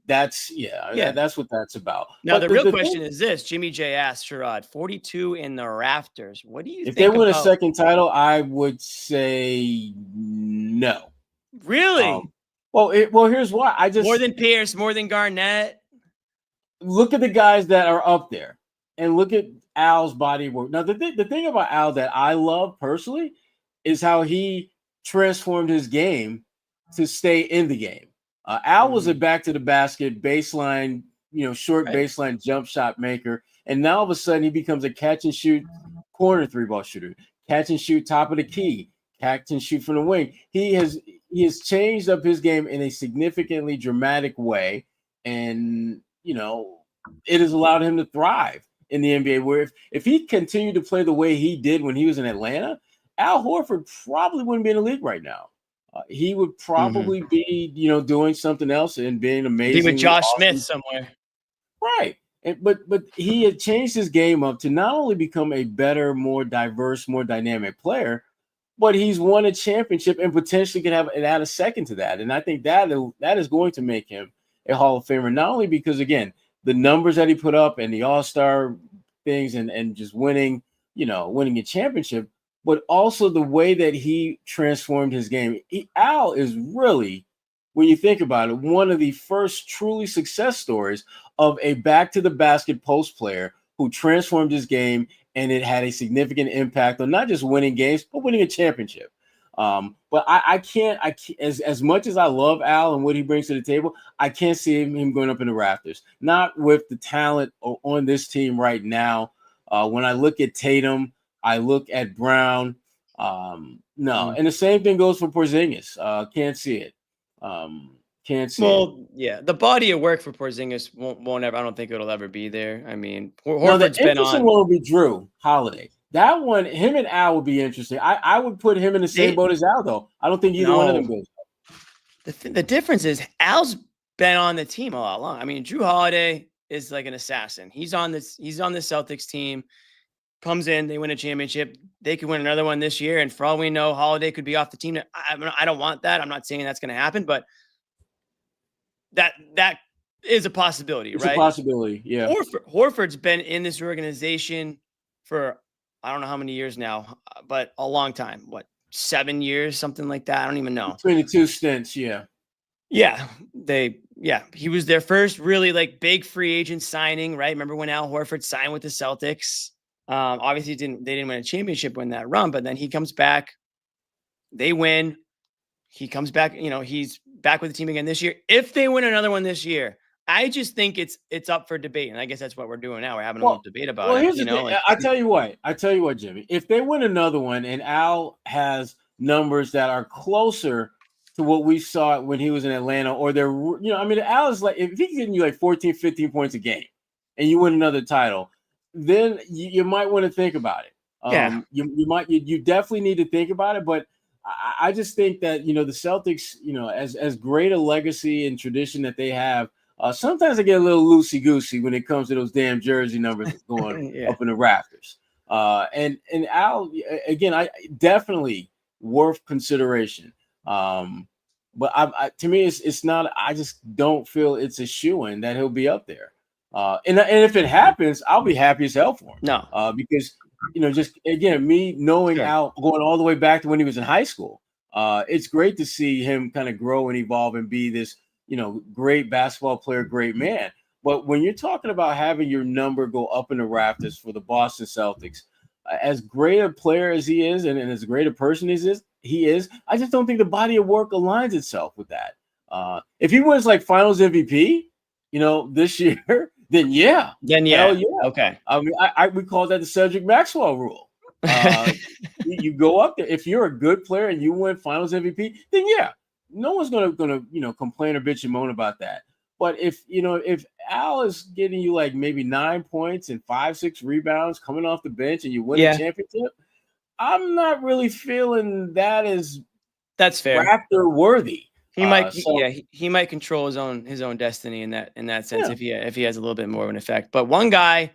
Speaker 6: that's what that's about.
Speaker 1: Now, the real question is this: Jimmy J asked Sherrod, 42 in the rafters. What do you think?
Speaker 6: If they win a second title, I would say no.
Speaker 1: Really?
Speaker 6: Well, here's why.
Speaker 1: More than Pierce, more than Garnett.
Speaker 6: Look at the guys that are up there, and look at Al's body of work. Now, the thing about Al that I love personally is how he transformed his game to stay in the game. Al was a back to the basket baseline, short baseline jump shot maker, and now all of a sudden he becomes a catch and shoot corner 3-ball shooter, catch and shoot top of the key, catch and shoot from the wing. He has changed up his game in a significantly dramatic way. And, it has allowed him to thrive in the NBA. Where if he continued to play the way he did when he was in Atlanta, Al Horford probably wouldn't be in the league right now. He would probably be, doing something else and being amazing.
Speaker 1: Be with Josh Smith somewhere.
Speaker 6: Right. But he had changed his game up to not only become a better, more diverse, more dynamic player, but he's won a championship and potentially could add a second to that. And I think that is going to make him a Hall of Famer, not only because, again, the numbers that he put up and the All-Star things and just winning a championship, but also the way that he transformed his game. Al is really, when you think about it, one of the first truly success stories of a back-to-the-basket post player who transformed his game, and it had a significant impact on not just winning games, but winning a championship. But I can't, as much as I love Al and what he brings to the table, I can't see him going up in the rafters. Not with the talent on this team right now. When I look at Tatum, I look at Brown. No. And the same thing goes for Porzingis. Can't see it. Can't see it.
Speaker 1: Well, yeah, the body of work for Porzingis won't ever. I don't think it'll ever be there. I mean,
Speaker 6: Horford's been on. The interesting one will be Drew Holiday. That one, him and Al would be interesting. I would put him in the same boat as Al, though. I don't think either one of them goes.
Speaker 1: The difference is Al's been on the team a lot longer. I mean, Drew Holiday is like an assassin. He's on the Celtics team. Comes in, they win a championship. They could win another one this year, and for all we know, Holiday could be off the team. I don't want that. I'm not saying that's going to happen, but that is a possibility,
Speaker 6: it's
Speaker 1: right?
Speaker 6: It's a possibility, yeah.
Speaker 1: Horford's been in this organization for I don't know how many years now, but a long time. What, 7 years, something like that? I don't even know.
Speaker 6: Between the two stints, yeah.
Speaker 1: Yeah, he was their first really like big free agent signing, right? Remember when Al Horford signed with the Celtics? Obviously they didn't win a championship in that run, but then he comes back, they win. He comes back, he's back with the team again this year. If they win another one this year, I just think it's up for debate. And I guess that's what we're doing now. We're having a little debate about it.
Speaker 6: Here's the thing. I tell you what, Jimmy, if they win another one and Al has numbers that are closer to what we saw when he was in Atlanta, or Al is like, if he's getting you like 14, 15 points a game and you win another title, then you might want to think about it. You definitely need to think about it. But I just think that, the Celtics, as great a legacy and tradition that they have, sometimes they get a little loosey-goosey when it comes to those damn jersey numbers going up in the rafters. And Al, again, I definitely worth consideration. But to me, it's not. I just don't feel it's a shoo-in that he'll be up there. And if it happens, I'll be happy as hell for him.
Speaker 1: No,
Speaker 6: because just again, me knowing Al going all the way back to when he was in high school, it's great to see him kind of grow and evolve and be this great basketball player, great man. But when you're talking about having your number go up in the rafters for the Boston Celtics, as great a player as he is, and as great a person as he is, I just don't think the body of work aligns itself with that. If he wins like Finals MVP, this year, then yeah. Hell yeah.
Speaker 1: Okay.
Speaker 6: I mean, we call that the Cedric Maxwell rule. You go up there. If you're a good player and you win Finals MVP, then yeah, no one's gonna complain or bitch and moan about that. But if Al is getting you like maybe 9 points and 5-6 rebounds coming off the bench and you win a championship, I'm not really feeling that's fair. Raptor worthy.
Speaker 1: He might, he might control his own destiny in that sense if he has a little bit more of an effect. But one guy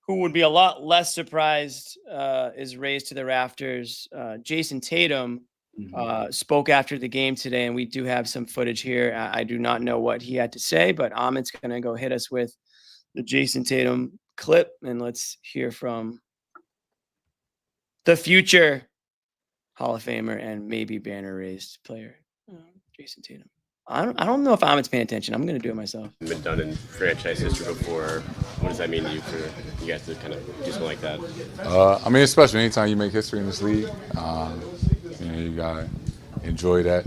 Speaker 1: who would be a lot less surprised is raised to the rafters. Jayson Tatum spoke after the game today, and we do have some footage here. I do not know what he had to say, but Amit's going to go hit us with the Jayson Tatum clip, and let's hear from the future Hall of Famer and maybe banner raised player, Jayson Tatum. I don't know if Amit's paying attention. I'm going to do it myself.
Speaker 7: Been done in franchise history before. What does that mean to you for you guys to kind of do something like that?
Speaker 8: I mean, especially anytime you make history in this league, you gotta enjoy that.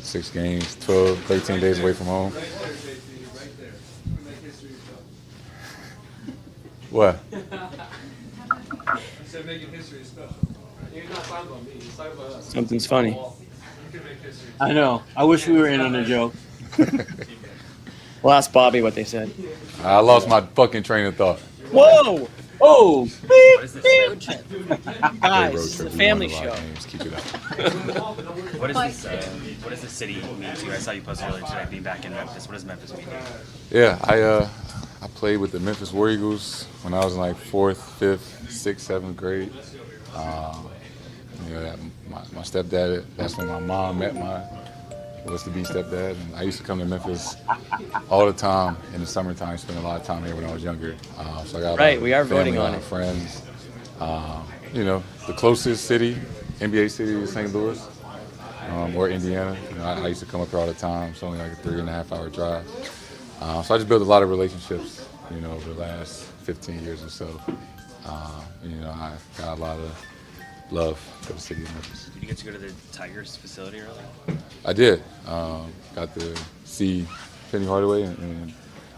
Speaker 8: 6 games, 12, 13 days away from home. What?
Speaker 9: I said making history is special. You're not talking about me. You're talking about us.
Speaker 1: Something's funny.
Speaker 6: I know. I wish we were in on the joke.
Speaker 1: We'll ask Bobby what they said.
Speaker 8: I lost my fucking train of thought.
Speaker 1: Whoa!
Speaker 6: Oh,
Speaker 10: What is this road trip?
Speaker 1: Guys,
Speaker 8: Road
Speaker 1: it's
Speaker 8: trip.
Speaker 1: a
Speaker 8: We
Speaker 1: family
Speaker 8: won a lot
Speaker 1: show.
Speaker 8: of games. Keep it up.
Speaker 10: What does this city mean to you? I saw you posted earlier today being back in Memphis. What does Memphis mean to you?
Speaker 8: Yeah, I played with the Memphis War Eagles when I was in like 4th, 5th, 6th, 7th grade. My stepdad, that's when my mom met my was-to-be stepdad. And I used to come to Memphis all the time in the summertime, spend a lot of time here when I was younger. So I got
Speaker 1: Right, we are
Speaker 8: family,
Speaker 1: voting on it.
Speaker 8: friends. The closest city, NBA city is St. Louis or Indiana. I used to come up here all the time. It's only like a 3.5-hour drive. So I just built a lot of relationships, over the last 15 years or so. I got a lot of love for the city of Memphis.
Speaker 10: Did you get to go to the Tigers facility earlier?
Speaker 8: I did. Got to see Penny Hardaway, and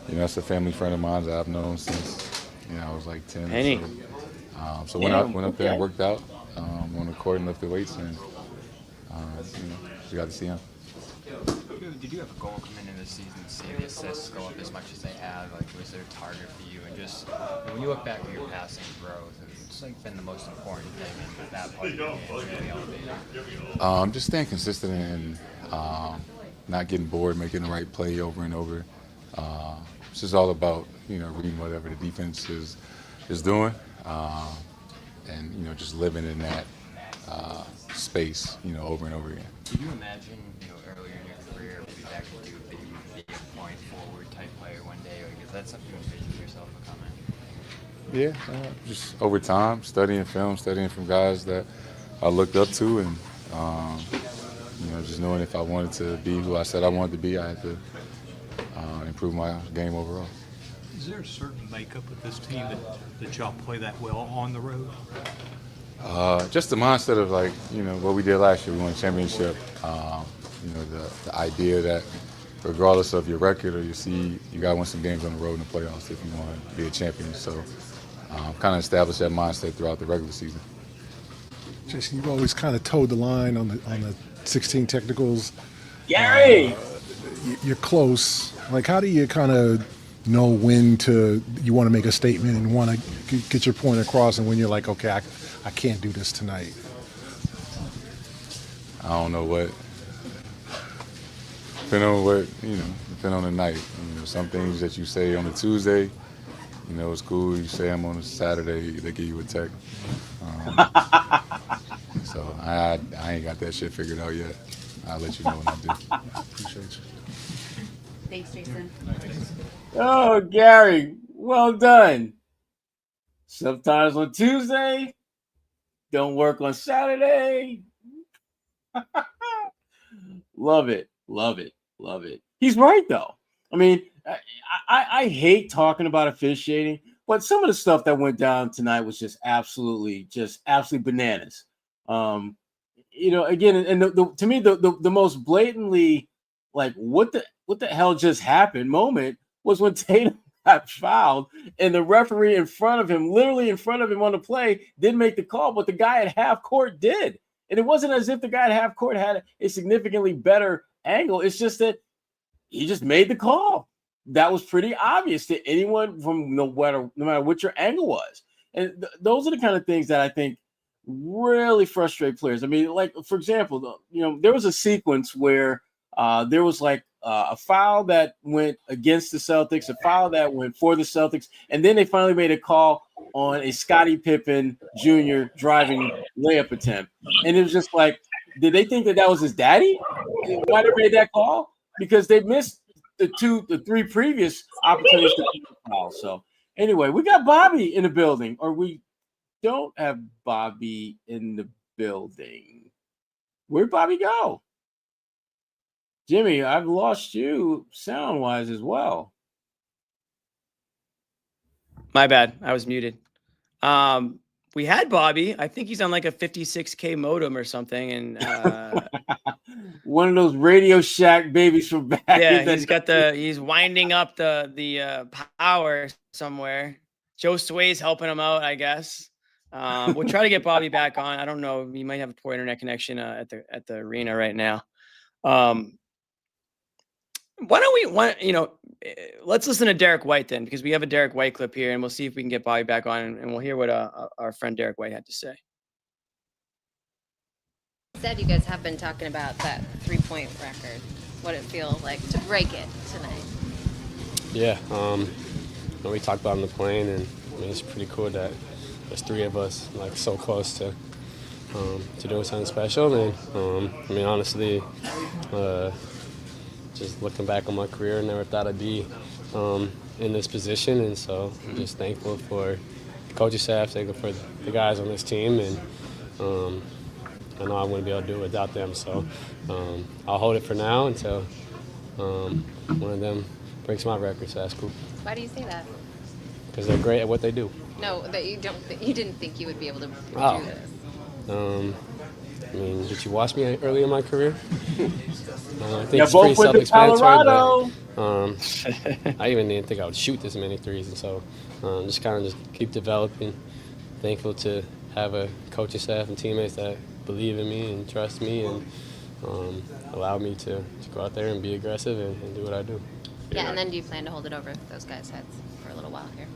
Speaker 8: that's a family friend of mine that I've known since I was like 10.
Speaker 1: Penny.
Speaker 8: So went up there and worked out on the court and lifted weights, and we got to see him.
Speaker 10: Did you have a goal coming into the season to see the assists go up as much as they have? Like, was there a target for you? And just when you look back at your passing growth, it's like been the most important thing in that part of the game, really elevated.
Speaker 8: Just staying consistent and not getting bored, making the right play over and over. It's just all about reading whatever the defense is doing, and just living in that space over and over again.
Speaker 10: Did you imagine earlier in your career, maybe back at Duke, that you would be a point forward type player one day? Like, is that something you envisioned yourself becoming?
Speaker 8: Yeah, just over time, studying film, studying from guys that I looked up to, and just knowing if I wanted to be who I said I wanted to be, I had to improve my game overall.
Speaker 11: Is there a certain makeup of this team that y'all play that well on the road?
Speaker 8: Just the mindset of what we did last year. We won a championship. The idea that regardless of your record or your seed, you got to win some games on the road in the playoffs if you want to be a champion. So kind of established that mindset throughout the regular season.
Speaker 12: Jayson, you've always kind of towed the line on the 16 technicals.
Speaker 6: Gary!
Speaker 12: You're close. Like, how do you kind of know when you want to make a statement and want to get your point across, and when you're like, okay, I can't do this tonight?
Speaker 8: I don't know what. Depending on the night. Some things that you say on a Tuesday, it's cool. You say them on a Saturday, they give you a tech. So I ain't got that shit figured out yet. I'll let you know when I do.
Speaker 12: Appreciate you.
Speaker 13: Thanks, Jayson.
Speaker 6: Oh, Gary, well done. Sometimes on Tuesday, don't work on Saturday. Love it, love it, love it. He's right, though. I mean, I hate talking about officiating, but some of the stuff that went down tonight was just absolutely bananas. Again, and to me, the most blatantly like what the hell just happened moment was when Tatum got fouled and the referee literally in front of him on the play, didn't make the call, but the guy at half court did. And it wasn't as if the guy at half court had a significantly better angle. It's just that he just made the call. That was pretty obvious to anyone from no matter what your angle was. And those are the kind of things that I think really frustrate players. I mean, like, for example, there was a sequence where there was like a foul that went against the Celtics, a foul that went for the Celtics, and then they finally made a call on a Scottie Pippen Jr. driving layup attempt. And it was just like, did they think that was his daddy? Why they made that call? Because they missed the three previous opportunities to make a foul. So anyway, we got Bobby in the building, or we don't have Bobby in the building. Where'd Bobby go? Jimmy, I've lost you sound-wise as well.
Speaker 1: My bad. I was muted. We had Bobby. I think he's on like a 56K modem or something. And
Speaker 6: one of those Radio Shack babies from back.
Speaker 1: Yeah, he's winding up the power somewhere. Joe Sway's helping him out, I guess. We'll try to get Bobby back on. I don't know. He might have a poor internet connection at the arena right now. Why don't we, let's listen to Derrick White then, because we have a Derrick White clip here, and we'll see if we can get Bobby back on, and we'll hear what our friend Derrick White had to say.
Speaker 14: Said you guys have been talking about that 3-point record. What it feels like to break it tonight.
Speaker 15: Yeah, we talked about it on the plane, and it's pretty cool that there's 3 of us like so close to doing something special. And honestly, just looking back on my career, I never thought I'd be in this position, and so I'm just thankful for the coaching staff, thankful for the guys on this team, and I know I wouldn't be able to do it without them. So I'll hold it for now until one of them breaks my record. So that's cool.
Speaker 14: Why do you say that?
Speaker 15: Because they're great at what they do.
Speaker 14: No, that you didn't think you would be able to do this.
Speaker 15: Did you watch me early in my career? I think
Speaker 6: Yeah,
Speaker 15: it's pretty
Speaker 6: both went to
Speaker 15: self-explanatory.
Speaker 6: Colorado.
Speaker 15: But, I even didn't think I would shoot this many threes, and so just keep developing. Thankful to have a coaching staff and teammates that believe in me and trust me and allow me to go out there and be aggressive and do what I do.
Speaker 14: Yeah, and then do you plan to hold it over those guys' heads for a little while here?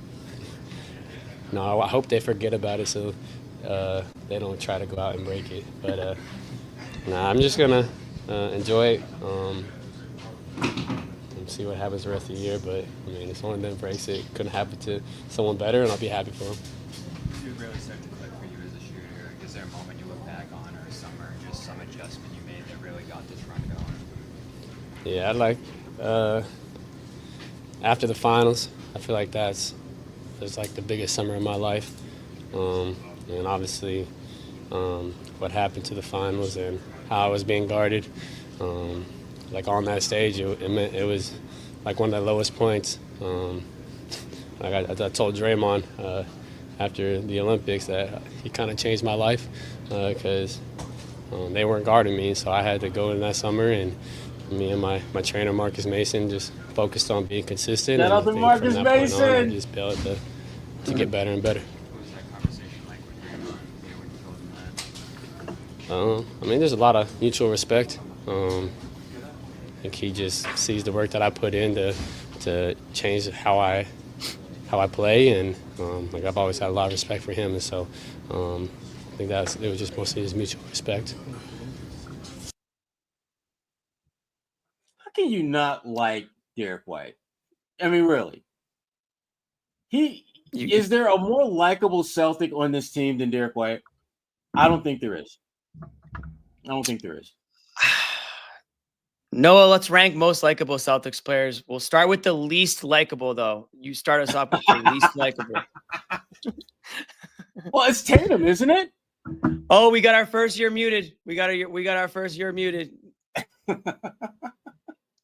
Speaker 15: No, I hope they forget about it so they don't try to go out and break it. But I'm just gonna enjoy it and see what happens the rest of the year. But if one of them breaks it, couldn't happen to someone better, and I'll be happy for them.
Speaker 10: It really started to click for you as a shooter. Is there a moment you look back on, or a summer, just some adjustment you made that really got this run going?
Speaker 15: Yeah, after the finals, I feel like it's like the biggest summer of my life. And obviously what happened to the finals and how I was being guarded. On that stage, it was like one of the lowest points. I told Draymond after the Olympics that he kind of changed my life because they weren't guarding me, so I had to go in that summer, and me and my trainer Marcus Mason just focused on being consistent.
Speaker 6: Shout out to Marcus Mason.
Speaker 15: Just be able to get better and better. There's a lot of mutual respect. I think he just sees the work that I put in to change how I play, and I've always had a lot of respect for him, and so I think it was just mostly his mutual respect.
Speaker 6: How can you not like Derrick White? Really? Is there a more likable Celtic on this team than Derrick White? I don't think there is.
Speaker 1: Noah, let's rank most likable Celtics players. We'll start with the least likable, though. You start us off with the least likable.
Speaker 6: Well, it's Tatum, isn't it?
Speaker 1: Oh, we got our first year muted. We got our first year muted.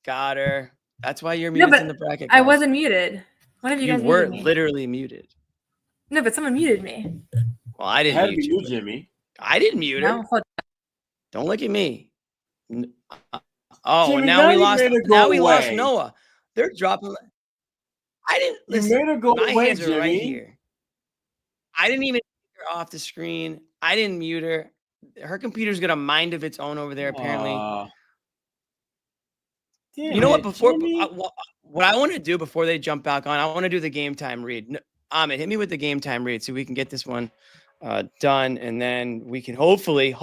Speaker 1: Got her. That's why you're muted in the bracket.
Speaker 5: I wasn't muted. One of you guys
Speaker 1: were
Speaker 5: muted me.
Speaker 1: literally muted.
Speaker 5: No, but someone muted me.
Speaker 1: Well, I didn't mute you,
Speaker 6: Jimmy.
Speaker 1: I didn't mute her.
Speaker 5: No,
Speaker 1: don't look at me. Oh,
Speaker 6: Jimmy,
Speaker 1: now we lost. Now we lost
Speaker 6: away.
Speaker 1: Noah. They're dropping. I didn't listen.
Speaker 6: You made her go
Speaker 1: my
Speaker 6: away,
Speaker 1: hands are right
Speaker 6: Jimmy.
Speaker 1: here. I didn't even take her off the screen. I didn't mute her. Her computer's got a mind of its own over there, apparently. You know what? What I want to do before they jump back on, I want to do the game time read. Ahmed, hit me with the game time read so we can get this one done, and then we can hopefully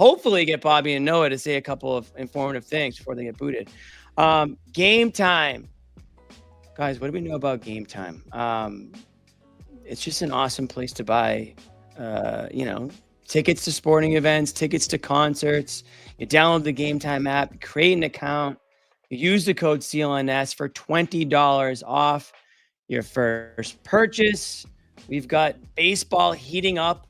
Speaker 1: get Bobby and Noah to say a couple of informative things before they get booted. Game time, guys. What do we know about game time? It's just an awesome place to buy, tickets to sporting events, tickets to concerts. You download the Game Time app, create an account, use the code CLNS for $20 off your first purchase. We've got baseball heating up.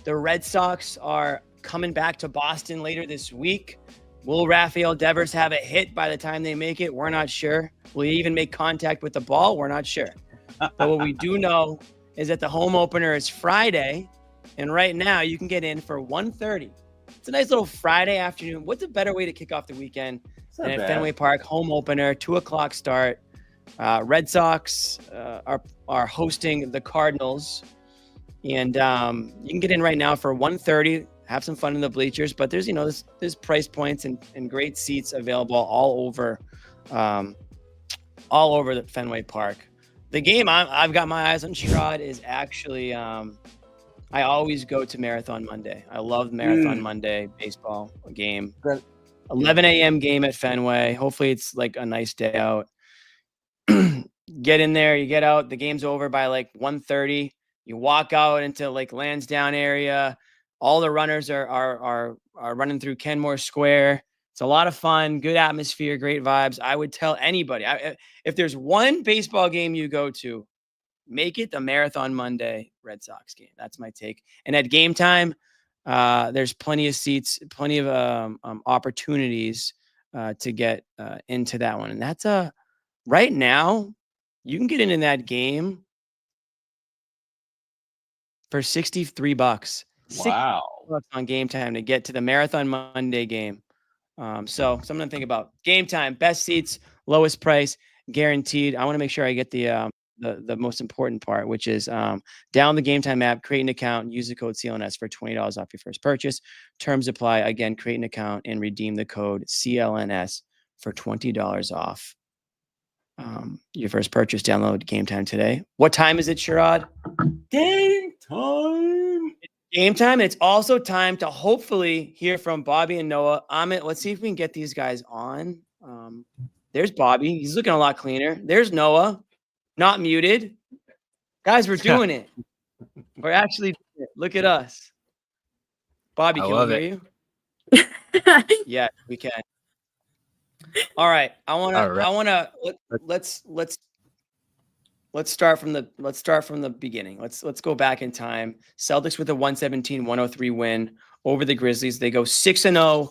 Speaker 1: The Red Sox are coming back to Boston later this week. Will Rafael Devers have a hit by the time they make it? We're not sure. Will he even make contact with the ball? We're not sure. But what we do know is that the home opener is Friday, and right now you can get in for $130. It's a nice little Friday afternoon. What's a better way to kick off the weekend than at Fenway Park, home opener, 2:00 start. Red Sox are hosting the Cardinals, and you can get in right now for $130. Have some fun in the bleachers, but there's price points and great seats available all over all over the Fenway Park. The game I've got my eyes on, Sherrod, is actually I always go to Marathon Monday. I love Marathon Monday baseball game. 11 a.m. game at Fenway. Hopefully it's like a nice day out. Get in there, you get out. The game's over by like 1:30. You walk out into like Lansdowne area. All the runners are running through Kenmore Square. It's a lot of fun, good atmosphere, great vibes. I would tell anybody, if there's one baseball game you go to, make it the Marathon Monday Red Sox game. That's my take. And at game time, there's plenty of seats, plenty of opportunities to get into that one. And that's right now, you can get into that game for $63.
Speaker 6: Wow.
Speaker 1: $60 on game time to get to the Marathon Monday game. So something to think about. Game time, best seats, lowest price, guaranteed. I want to make sure I get the most important part, which is download the Game Time app, create an account, use the code CLNS for $20 off your first purchase. Terms apply. Again, create an account and redeem the code CLNS for $20 off your first purchase. Download Game Time today. What time is it, Sherrod?
Speaker 6: Game time.
Speaker 1: Game time. It's also time to hopefully hear from Bobby and Noah. Let's see if we can get these guys on. There's Bobby. He's looking a lot cleaner. There's Noah. Not muted. Guys, we're doing it. We're actually doing it. Look at us. Bobby, can we hear you? Yeah, we can. All right. Let's start from the beginning. Let's go back in time. Celtics with a 117-103 win over the Grizzlies. They go 6-0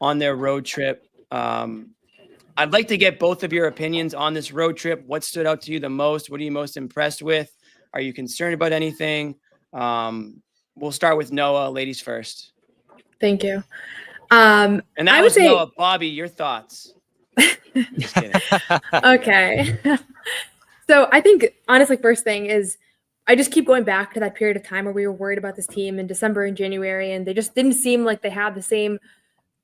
Speaker 1: on their road trip. I'd like to get both of your opinions on this road trip. What stood out to you the most? What are you most impressed with? Are you concerned about anything? We'll start with Noah. Ladies first.
Speaker 5: Thank you.
Speaker 1: And that was Noah. Bobby, your thoughts. Just kidding.
Speaker 5: Okay. So I think, honestly, first thing is I just keep going back to that period of time where we were worried about this team in December and January, and they just didn't seem like they had the same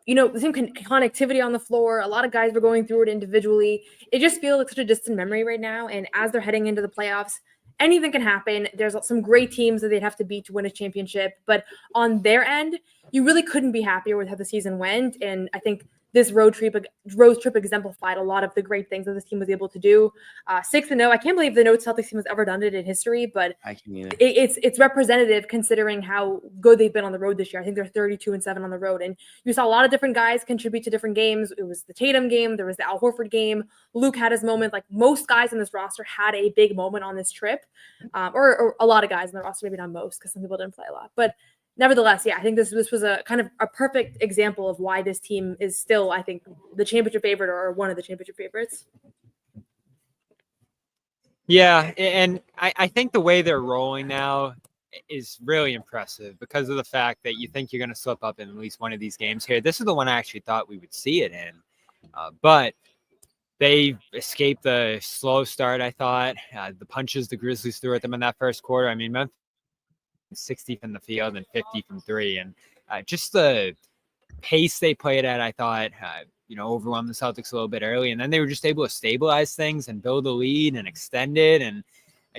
Speaker 5: connectivity on the floor. A lot of guys were going through it individually. It just feels like such a distant memory right now. And as they're heading into the playoffs, anything can happen. There's some great teams that they'd have to beat to win a championship. But on their end, you really couldn't be happier with how the season went. And I think this road trip exemplified a lot of the great things that this team was able to do. 6-0. I can't believe the Noa Celtics team has ever done it in history, but it's representative considering how good they've been on the road this year. I think they're 32-7 on the road, and you saw a lot of different guys contribute to different games. It was the Tatum game, there was the Al Horford game. Luke had his moment. Like most guys in this roster had a big moment on this trip, or a lot of guys in the roster, maybe not most, because some people didn't play a lot, but. Nevertheless, yeah, I think this was a kind of a perfect example of why this team is still, I think, the championship favorite or one of the championship favorites.
Speaker 10: Yeah, and I think the way they're rolling now is really impressive because of the fact that you think you're going to slip up in at least one of these games here. This is the one I actually thought we would see it in, but they escaped the slow start, I thought. The punches the Grizzlies threw at them in that first quarter. I mean, Memphis 60 from the field and 50 from three. And just the pace they played at, I thought, overwhelmed the Celtics a little bit early. And then they were just able to stabilize things and build a lead and extend it and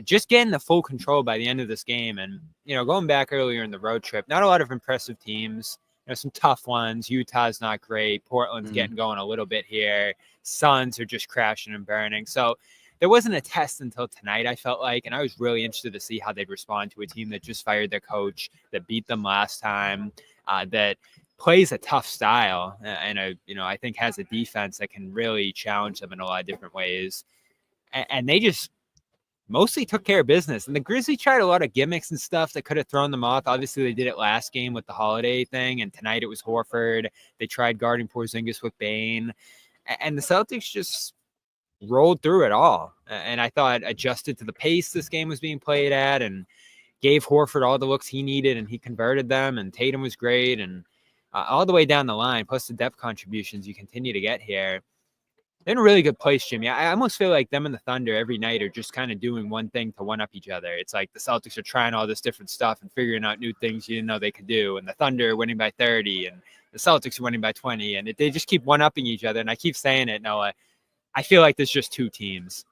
Speaker 10: just getting the full control by the end of this game. And, going back earlier in the road trip, not a lot of impressive teams, some tough ones. Utah's not great. Portland's getting going a little bit here. Suns are just crashing and burning. So there wasn't a test until tonight, I felt like, and I was really interested to see how they'd respond to a team that just fired their coach, that beat them last time, that plays a tough style, and I think has a defense that can really challenge them in a lot of different ways. And they just mostly took care of business. And the Grizzlies tried a lot of gimmicks and stuff that could have thrown them off. Obviously, they did it last game with the Holiday thing, and tonight it was Horford. They tried guarding Porzingis with Bane, and the Celtics just rolled through it all, and I thought adjusted to the pace this game was being played at and gave Horford all the looks he needed, and he converted them, and Tatum was great, and all the way down the line, plus the depth contributions you continue to get here. They're in a really good place, Jimmy. I almost feel like them and the Thunder every night are just kind of doing one thing to one-up each other. It's like the Celtics are trying all this different stuff and figuring out new things you didn't know they could do, and the Thunder are winning by 30, and the Celtics are winning by 20, and they just keep one-upping each other, and I keep saying it, Noah.
Speaker 16: I feel like there's just two teams.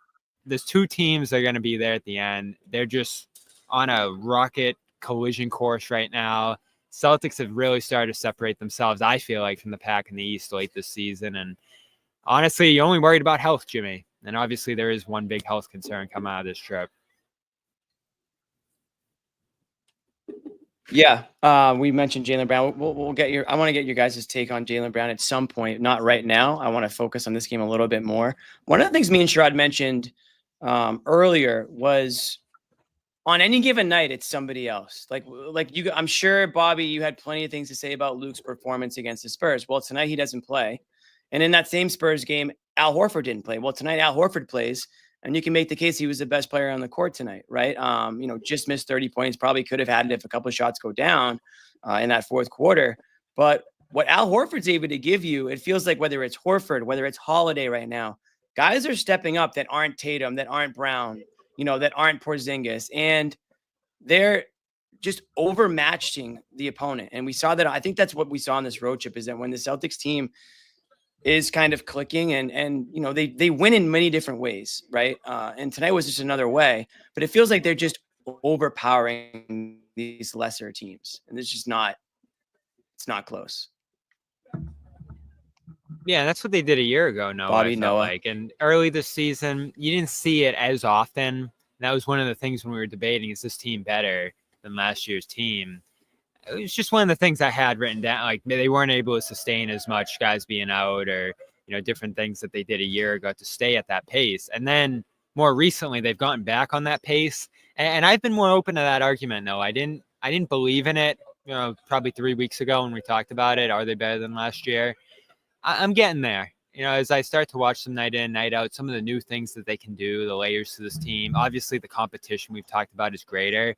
Speaker 16: There's two teams that are going to be there at the end. They're just on a rocket collision course right now. Celtics have really started to separate themselves, I feel like, from the pack in the East late this season. And honestly, you're only worried about health, Jimmy. And obviously there is one big health concern coming out of this trip.
Speaker 1: Yeah, we mentioned Jaylen Brown. We'll get your. I want to get your guys' take on Jaylen Brown at some point. Not right now. I want to focus on this game a little bit more. One of the things me and Sherrod mentioned earlier was on any given night, it's somebody else. Like you. I'm sure, Bobby, you had plenty of things to say about Luke's performance against the Spurs. Well, tonight he doesn't play, and in that same Spurs game, Al Horford didn't play. Well, tonight Al Horford plays. And you can make the case he was the best player on the court tonight, right? Just missed 30 points. Probably could have had it if a couple of shots go down in that fourth quarter. But what Al Horford's able to give you, it feels like whether it's Horford, whether it's Holiday right now, guys are stepping up that aren't Tatum, that aren't Brown, that aren't Porzingis. And they're just overmatching the opponent. And we saw that. I think that's what we saw on this road trip is that when the Celtics team is kind of clicking and they win in many different ways, right? And tonight was just another way, but it feels like they're just overpowering these lesser teams, and it's not close.
Speaker 16: Yeah, that's what they did a year ago, Noah.
Speaker 1: Bobby, Noah.
Speaker 16: Like, and early this season, you didn't see it as often. That was one of the things when we were debating, is this team better than last year's team? It was just one of the things I had written down. Like, they weren't able to sustain as much, guys being out or, different things that they did a year ago to stay at that pace. And then more recently, they've gotten back on that pace. And I've been more open to that argument. No, I didn't believe in it, probably 3 weeks ago when we talked about it. Are they better than last year? I'm getting there. As I start to watch them night in, night out, some of the new things that they can do, the layers to this team. Obviously, the competition we've talked about is greater.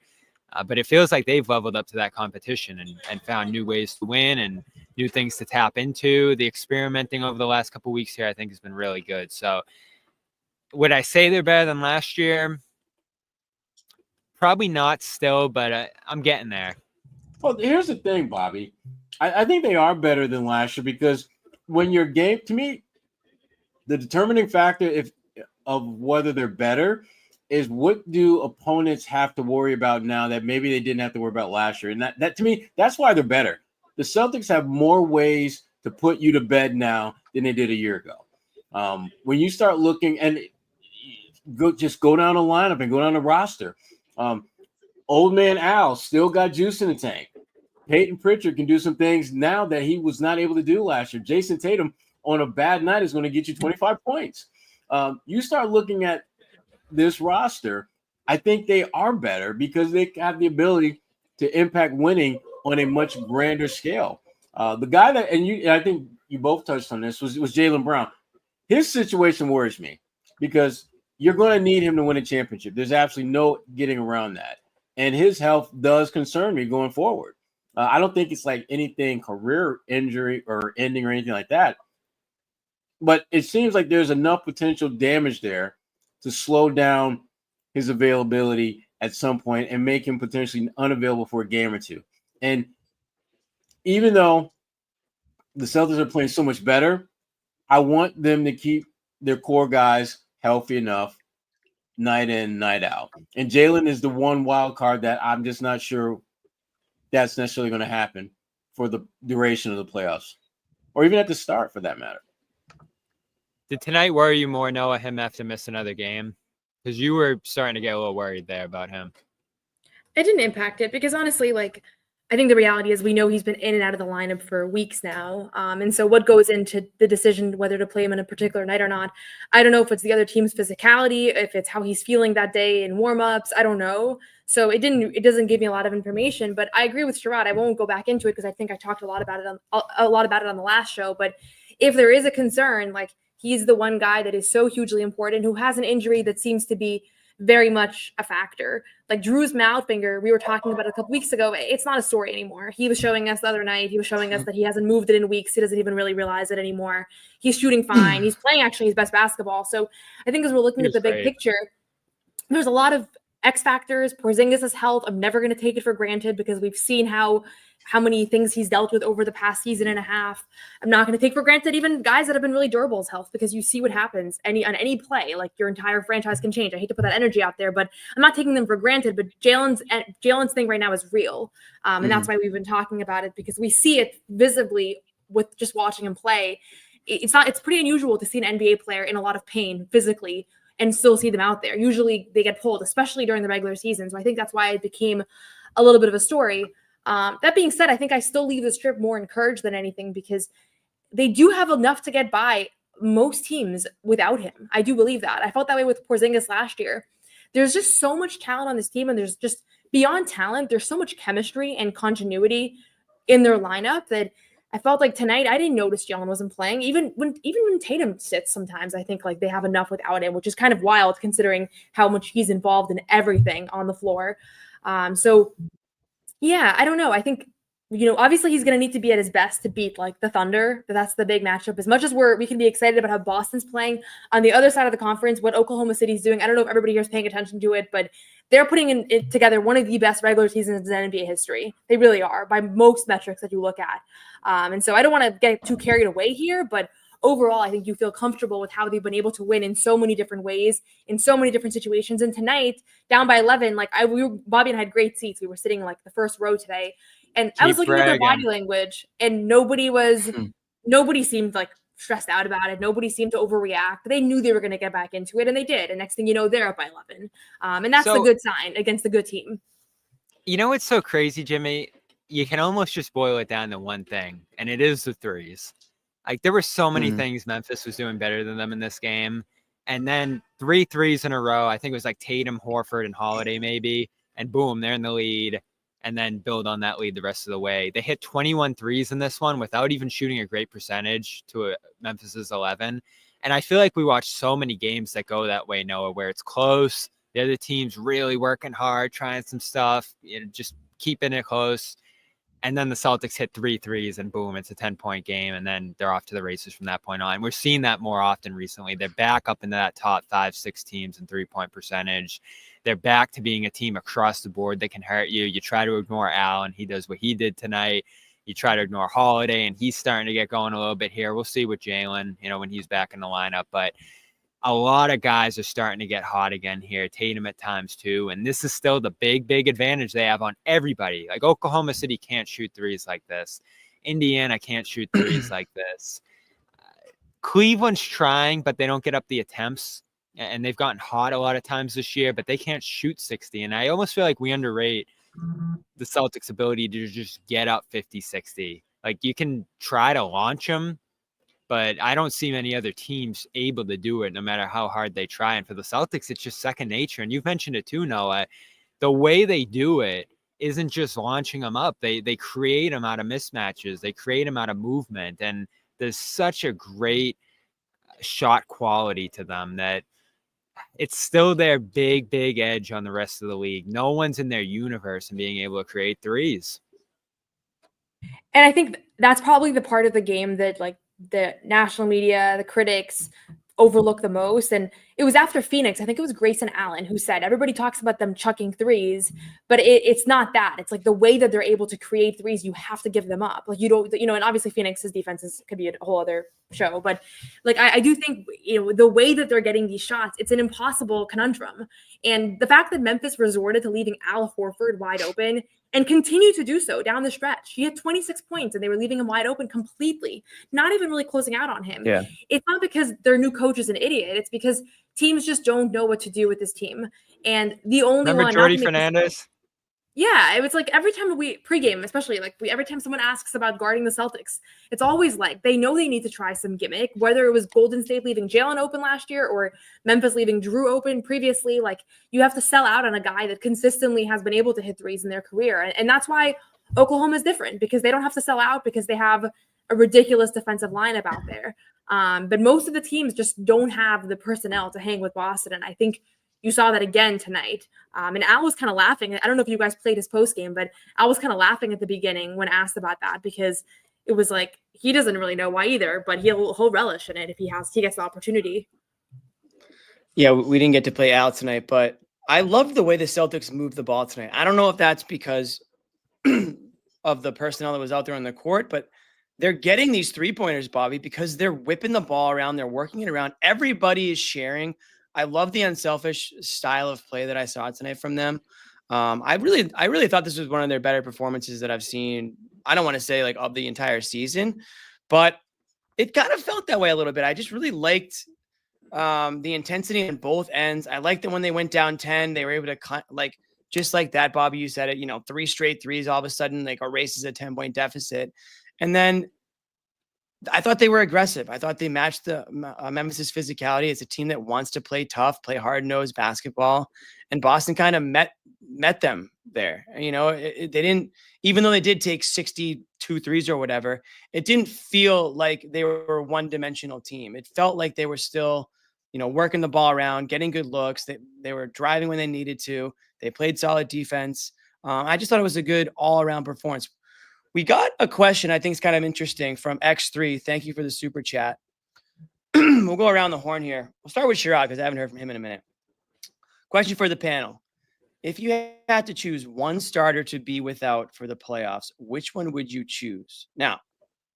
Speaker 16: But it feels like they've leveled up to that competition and found new ways to win and new things to tap into. The experimenting over the last couple of weeks here, I think, has been really good. So would I say they're better than last year? Probably not still, but I'm getting there.
Speaker 6: Well, here's the thing, Bobby. I think they are better than last year because when your game, to me, the determining factor of whether they're better is what do opponents have to worry about now that maybe they didn't have to worry about last year. And that to me, that's why they're better. The Celtics have more ways to put you to bed now than they did a year ago. When you start looking and go down the lineup and go down the roster. Old man Al still got juice in the tank. Peyton Pritchard can do some things now that he was not able to do last year. Jayson Tatum on a bad night is going to get you 25 points. You start looking at this roster, I think they are better because they have the ability to impact winning on a much grander scale. The guy that, and I think you both touched on this, was Jaylen Brown. His situation worries me because you're going to need him to win a championship. There's absolutely no getting around that. And his health does concern me going forward. I don't think it's like anything career injury or ending or anything like that. But it seems like there's enough potential damage there to slow down his availability at some point and make him potentially unavailable for a game or two. And even though the Celtics are playing so much better, I want them to keep their core guys healthy enough night in, night out. And Jaylen is the one wild card that I'm just not sure that's necessarily going to happen for the duration of the playoffs or even at the start for that matter.
Speaker 16: Did tonight worry you more, Noah, him have to miss another game? Because you were starting to get a little worried there about him.
Speaker 5: It didn't impact it because honestly, I think the reality is we know he's been in and out of the lineup for weeks now. And so what goes into the decision whether to play him in a particular night or not, I don't know if it's the other team's physicality, if it's how he's feeling that day in warmups, I don't know. So it doesn't give me a lot of information, but I agree with Sherrod. I won't go back into it because I think I talked a lot about it on the last show. But if there is a concern, he's the one guy that is so hugely important who has an injury that seems to be very much a factor. Like Drew's mouth finger, we were talking about it a couple weeks ago. It's not a story anymore. He was showing us the other night. He was showing us that he hasn't moved it in weeks. He doesn't even really realize it anymore. He's shooting fine. He's playing actually his best basketball. So I think as we're looking at the big picture, there's a lot of X factors, Porzingis' health, I'm never going to take it for granted because we've seen how many things he's dealt with over the past season and a half. I'm not going to take for granted even guys that have been really durable's health because you see what happens on any play. Like your entire franchise can change. I hate to put that energy out there, but I'm not taking them for granted. But Jalen's thing right now is real. And that's why we've been talking about it, because we see it visibly with just watching him play. It's pretty unusual to see an NBA player in a lot of pain physically and still see them out there. Usually they get pulled, especially during the regular season. So I think that's why it became a little bit of a story. That being said, I think I still leave this trip more encouraged than anything because they do have enough to get by most teams without him. I do believe that. I felt that way with Porzingis last year. There's just so much talent on this team, and there's just beyond talent, there's so much chemistry and continuity in their lineup that I felt like tonight I didn't notice Jalen wasn't playing. Even when Tatum sits sometimes, I think like they have enough without him, which is kind of wild considering how much he's involved in everything on the floor. So yeah, I don't know. I think, obviously he's going to need to be at his best to beat like the Thunder. That's the big matchup. As much as we can be excited about how Boston's playing on the other side of the conference, what Oklahoma City's doing, I don't know if everybody here is paying attention to it, but they're putting it together one of the best regular seasons in NBA history. They really are by most metrics that you look at. And so I don't want to get too carried away here, but overall, I think you feel comfortable with how they've been able to win in so many different ways, in so many different situations. And tonight, down by 11, Bobby and I had great seats. We were sitting like the first row today, and I was looking at their body language, and nobody seemed like stressed out about it. Nobody seemed to overreact. They knew they were going to get back into it, and they did. And next thing you know, they're up by 11, and that's the good sign against the good team.
Speaker 16: What's so crazy, Jimmy? You can almost just boil it down to one thing, and it is the threes. Like there were so many things Memphis was doing better than them in this game. And then 3 threes in a row. I think it was like Tatum, Horford, and Holiday maybe. And boom, they're in the lead. And then build on that lead the rest of the way. They hit 21 threes in this one without even shooting a great percentage to Memphis's 11. And I feel like we watched so many games that go that way, Noah, where it's close. The other team's really working hard, trying some stuff, just keeping it close. And then the Celtics hit 3 threes and boom, it's a 10-point game. And then they're off to the races from that point on. We're seeing that more often recently. They're back up into that top 5-6 teams in 3-point percentage. They're back to being a team across the board that can hurt you. You try to ignore Allen. He does what he did tonight. You try to ignore Holiday, and he's starting to get going a little bit here. We'll see with Jalen, when he's back in the lineup. But a lot of guys are starting to get hot again here. Tatum at times too. And this is still the big, big advantage they have on everybody. Like Oklahoma City can't shoot threes like this. Indiana can't shoot threes like this. Cleveland's trying, but they don't get up the attempts. And they've gotten hot a lot of times this year, but they can't shoot 60. And I almost feel like we underrate the Celtics' ability to just get up 50, 60. Like you can try to launch them, but I don't see many other teams able to do it no matter how hard they try. And for the Celtics, it's just second nature. And you've mentioned it too, Noah. The way they do it isn't just launching them up. They create them out of mismatches. They create them out of movement. And there's such a great shot quality to them that it's still their big, big edge on the rest of the league. No one's in their universe in being able to create threes.
Speaker 5: And I think that's probably the part of the game that the national media, the critics overlook the most. And it was after Phoenix, I think it was Grayson Allen who said, everybody talks about them chucking threes, but it's not that. It's like the way that they're able to create threes, you have to give them up. Like you don't, and obviously Phoenix's defenses could be a whole other show, but I do think, the way that they're getting these shots, it's an impossible conundrum. And the fact that Memphis resorted to leaving Al Horford wide open and continue to do so down the stretch. He had 26 points and they were leaving him wide open completely, not even really closing out on him.
Speaker 1: Yeah.
Speaker 5: It's not because their new coach is an idiot. It's because teams just don't know what to do with this team. And the only
Speaker 16: Remember
Speaker 5: one.
Speaker 16: Jordy Fernandez?
Speaker 5: Yeah, it was like every time we pregame, especially every time someone asks about guarding the Celtics, it's always like they know they need to try some gimmick, whether it was Golden State leaving Jalen open last year or Memphis leaving Drew open previously. Like you have to sell out on a guy that consistently has been able to hit threes in their career. And that's why Oklahoma is different, because they don't have to sell out because they have a ridiculous defensive lineup out there. But most of the teams just don't have the personnel to hang with Boston. And I think you saw that again tonight. And Al was kind of laughing. I don't know if you guys played his post game, but Al was kind of laughing at the beginning when asked about that, because it was like he doesn't really know why either, but he'll relish in it if he gets the opportunity.
Speaker 1: Yeah, we didn't get to play Al tonight, but I love the way the Celtics moved the ball tonight. I don't know if that's because of the personnel that was out there on the court, but they're getting these 3-pointers, Bobby, because they're whipping the ball around. They're working it around. Everybody is sharing. I love the unselfish style of play that I saw tonight from them. I really thought this was one of their better performances that I've seen. I don't want to say like of the entire season, but it kind of felt that way a little bit. I just really liked the intensity on both ends. I liked that when they went down 10, they were able to just like that, Bobby, you said it, 3 straight threes, all of a sudden like erases a 10-point deficit. And then I thought they were aggressive. I thought they matched the Memphis' physicality. It's a team that wants to play tough, play hard-nosed basketball. And Boston kind of met them there. They didn't, even though they did take 62 threes or whatever, it didn't feel like they were a one-dimensional team. It felt like they were still, working the ball around, getting good looks. They were driving when they needed to. They played solid defense. I just thought it was a good all-around performance. We got a question I think is kind of interesting from X3. Thank you for the super chat. We'll go around the horn here. We'll start with Sherrod because I haven't heard from him in a minute. Question for the panel. If you had to choose one starter to be without for the playoffs, which one would you choose? Now,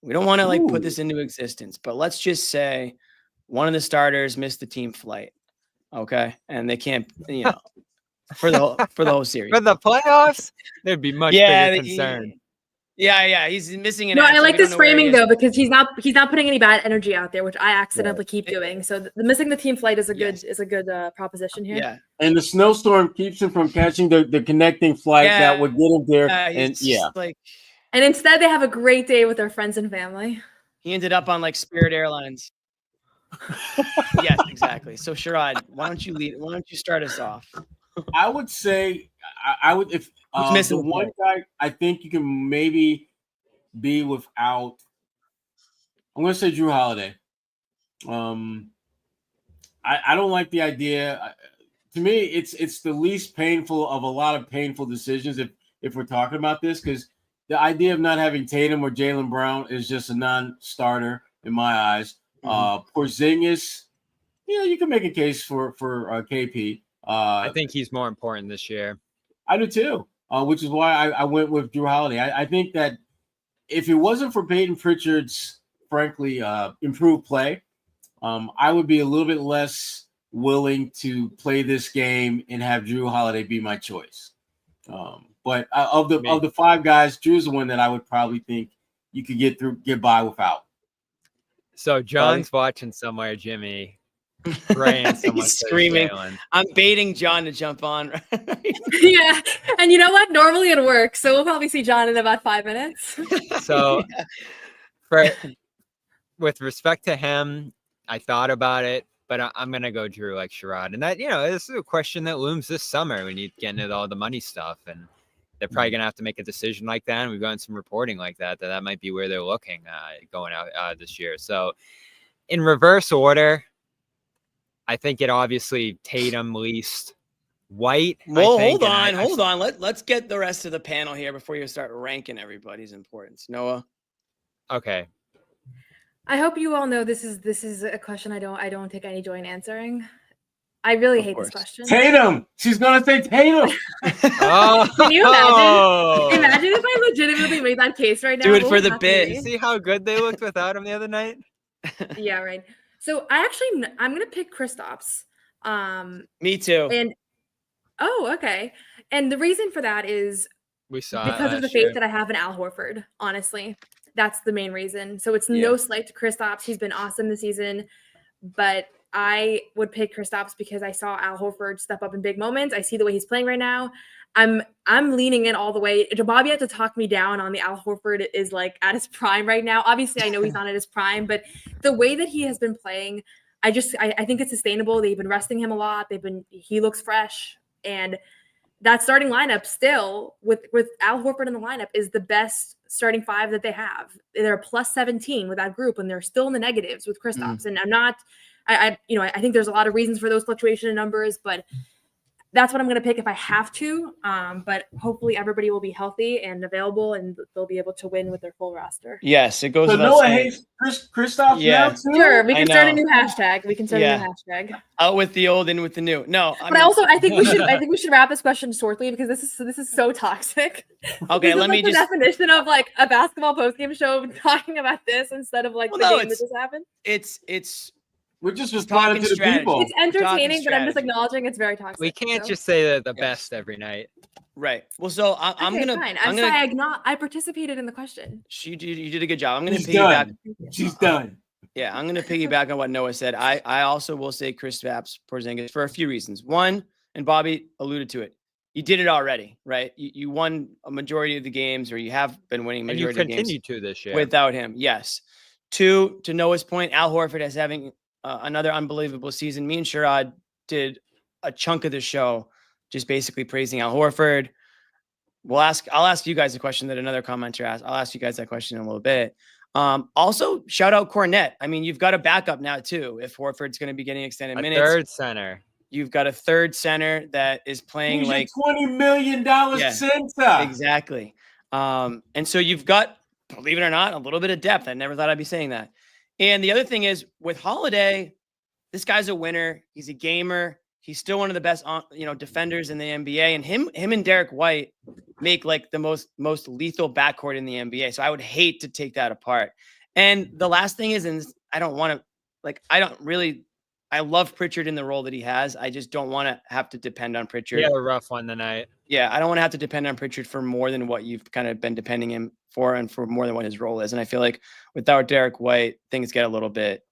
Speaker 1: we don't want to put this into existence, but let's just say one of the starters missed the team flight. Okay. And they can't, for the whole series.
Speaker 16: For the playoffs, there'd be much bigger concern.
Speaker 1: Yeah, he's missing an.
Speaker 5: No, I like this framing though because he's not putting any bad energy out there, which I accidentally keep doing. So the missing the team flight is a good proposition here.
Speaker 1: Yeah,
Speaker 6: and the snowstorm keeps him from catching the connecting flight that would get him there. And
Speaker 5: instead they have a great day with their friends and family.
Speaker 1: He ended up on Spirit Airlines. Yes, exactly. So Sherrod, why don't you start us off?
Speaker 6: I would say if the one guy I think you can maybe be without. I'm going to say Jrue Holiday. I don't like the idea. To me, it's the least painful of a lot of painful decisions if we're talking about this, because the idea of not having Tatum or Jaylen Brown is just a non-starter in my eyes. Porzingis, you can make a case for KP.
Speaker 16: I think he's more important this year.
Speaker 6: I do too, which is why I went with Jrue Holiday. I think that if it wasn't for Peyton Pritchard's, frankly, improved play, I would be a little bit less willing to play this game and have Jrue Holiday be my choice. But of the 5 guys, Drew's the one that I would probably think you could get by without.
Speaker 16: So John's watching somewhere, Jimmy. Praying
Speaker 1: He's screaming. I'm baiting John to jump on.
Speaker 5: Yeah, and you know what? Normally it works, so we'll probably see John in about 5 minutes.
Speaker 16: So, with respect to him, I thought about it, but I'm gonna go Jrue like Sherrod, and that this is a question that looms this summer when you get into all the money stuff, and they're probably gonna have to make a decision like that. And we've gotten some reporting like that might be where they're looking going out this year. So, in reverse order. I think it obviously Tatum least, White.
Speaker 1: Well, hold on. Let's get the rest of the panel here before you start ranking everybody's importance. Noah.
Speaker 16: Okay.
Speaker 5: I hope you all know this is a question I don't take any joy in answering. I really hate this question.
Speaker 6: Tatum. She's gonna say Tatum.
Speaker 5: Can you imagine? Imagine if I legitimately made that case right now.
Speaker 1: Do it for the bit.
Speaker 16: See how good they looked without him the other night?
Speaker 5: Yeah, right. So I'm going to pick Kristaps.
Speaker 1: Me too.
Speaker 5: And okay. And the reason for that is because of the faith that I have in Al Horford, honestly. That's the main reason. So it's no slight to Kristaps. He's been awesome this season, but I would pick Kristaps because I saw Al Horford step up in big moments. I see the way he's playing right now. I'm leaning in all the way. Bobby had to talk me down on the Al Horford is at his prime right now. Obviously, I know he's not at his prime, but the way that he has been playing, I think it's sustainable. They've been resting him a lot. He looks fresh, and that starting lineup still with Al Horford in the lineup is the best starting 5 that they have. They're a plus 17 with that group, and they're still in the negatives with Kristaps. And I think there's a lot of reasons for those fluctuation in numbers, but that's what I'm going to pick if I have to. But hopefully everybody will be healthy and available, and they'll be able to win with their full roster.
Speaker 1: Yes, it goes.
Speaker 6: So
Speaker 1: without
Speaker 6: Noah
Speaker 1: saying.
Speaker 6: hates Kristaps now too?
Speaker 5: Sure, we
Speaker 1: I
Speaker 5: can start a
Speaker 1: know.
Speaker 5: new hashtag. We can start a new hashtag.
Speaker 1: Out with the old, in with the new. No,
Speaker 5: But I think we should wrap this question shortly because this is so toxic.
Speaker 1: Okay,
Speaker 5: This
Speaker 1: let
Speaker 5: is
Speaker 1: me
Speaker 5: like the
Speaker 1: just.
Speaker 5: definition of like a basketball postgame show talking about this instead of like the game that just happened.
Speaker 1: It's.
Speaker 6: We're just
Speaker 1: talking
Speaker 6: responding to the
Speaker 1: strategy.
Speaker 6: people.
Speaker 5: It's entertaining, but I'm just
Speaker 1: strategy.
Speaker 5: acknowledging it's very toxic.
Speaker 16: We can't
Speaker 5: so.
Speaker 16: just say the best every night.
Speaker 1: Right. Well, so I'm
Speaker 5: Okay,
Speaker 1: gonna.
Speaker 5: fine.
Speaker 1: I'm gonna.
Speaker 5: I participated in the question.
Speaker 1: You did a good job. I'm gonna
Speaker 6: She's
Speaker 1: piggyback.
Speaker 6: done. She's done.
Speaker 1: Yeah, I'm gonna piggyback on what Noah said. I also will say Kristaps Porzingis for a few reasons. One, and Bobby alluded to it. You did it already, right? You won a majority of the games, or you have been winning
Speaker 16: And you
Speaker 1: majority of games
Speaker 16: continue to this year.
Speaker 1: without him. Yes. Two, to Noah's point, Al Horford is having another unbelievable season. Me and Sherrod did a chunk of the show just basically praising Al Horford. I'll ask you guys a question that another commenter asked. I'll ask you guys that question in a little bit. Also, shout out Cornette. I mean, you've got a backup now too. If Horford's going to be getting extended
Speaker 16: A
Speaker 1: minutes,
Speaker 16: third center.
Speaker 1: you've got a third center that is playing
Speaker 6: He's
Speaker 1: like
Speaker 6: $20 million center.
Speaker 1: exactly. And so you've got, believe it or not, a little bit of depth. I never thought I'd be saying that. And the other thing is with Holiday, this guy's a winner. He's a gamer. He's still one of the best, defenders in the NBA. And him and Derrick White make like the most lethal backcourt in the NBA. So I would hate to take that apart. And the last thing is, and I don't want to, I love Pritchard in the role that he has. I just don't want to have to depend on Pritchard.
Speaker 16: Yeah, a rough one tonight.
Speaker 1: Yeah, I don't want to have to depend on Pritchard for more than what you've kind of been depending him for, and for more than what his role is. And I feel like without Derrick White, things get a little bit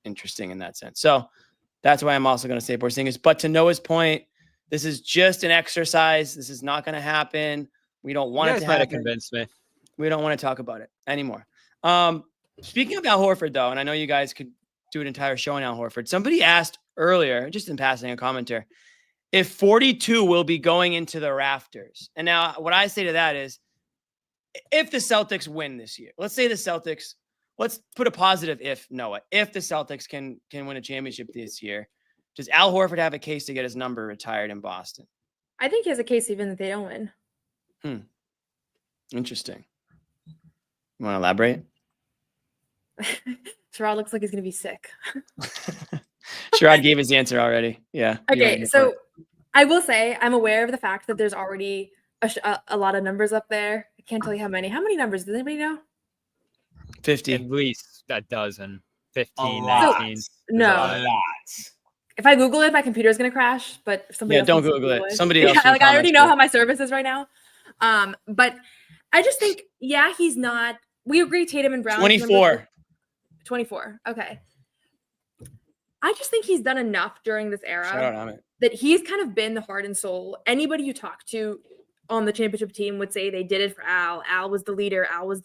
Speaker 1: interesting in that sense. So that's why I'm also going to say Porzingis. But to Noah's point, this is just an exercise. This is not going to happen. We don't want it to happen.
Speaker 16: Convince me.
Speaker 1: We don't want to talk about it anymore. Speaking of Al Horford, though, and I know you guys could do an entire show on Al Horford. Somebody asked earlier, just in passing, a commenter, if 42 will be going into the rafters. And now what I say to that is, if the Celtics win this year, let's say the Celtics, let's put a positive if, Noah, if the Celtics can win a championship this year, does Al Horford have a case to get his number retired in Boston?
Speaker 5: I think he has a case even if they don't win.
Speaker 1: Interesting. You want to elaborate?
Speaker 5: Sherrod looks like he's going to be sick.
Speaker 1: Sherrod gave his answer already. Yeah.
Speaker 5: Okay, so I will say I'm aware of the fact that there's already a lot of numbers up there. I can't tell you how many. How many numbers? Does anybody know?
Speaker 1: 50.
Speaker 16: At least a dozen. 15,
Speaker 6: A lot.
Speaker 16: 19.
Speaker 5: No.
Speaker 6: A lot.
Speaker 5: If I Google it, my computer's going to crash. But if somebody else
Speaker 1: don't
Speaker 5: wants to
Speaker 1: Google it. Somebody else.
Speaker 5: Yeah, like I already know how my service is right now. But I just think, yeah, he's not. We agree Tatum and Brown.
Speaker 1: 24.
Speaker 5: 24. Okay. I just think he's done enough during this era
Speaker 1: Shout out Amit.
Speaker 5: that he's kind of been the heart and soul. Anybody you talk to on the championship team would say they did it for Al. Al was the leader. Al was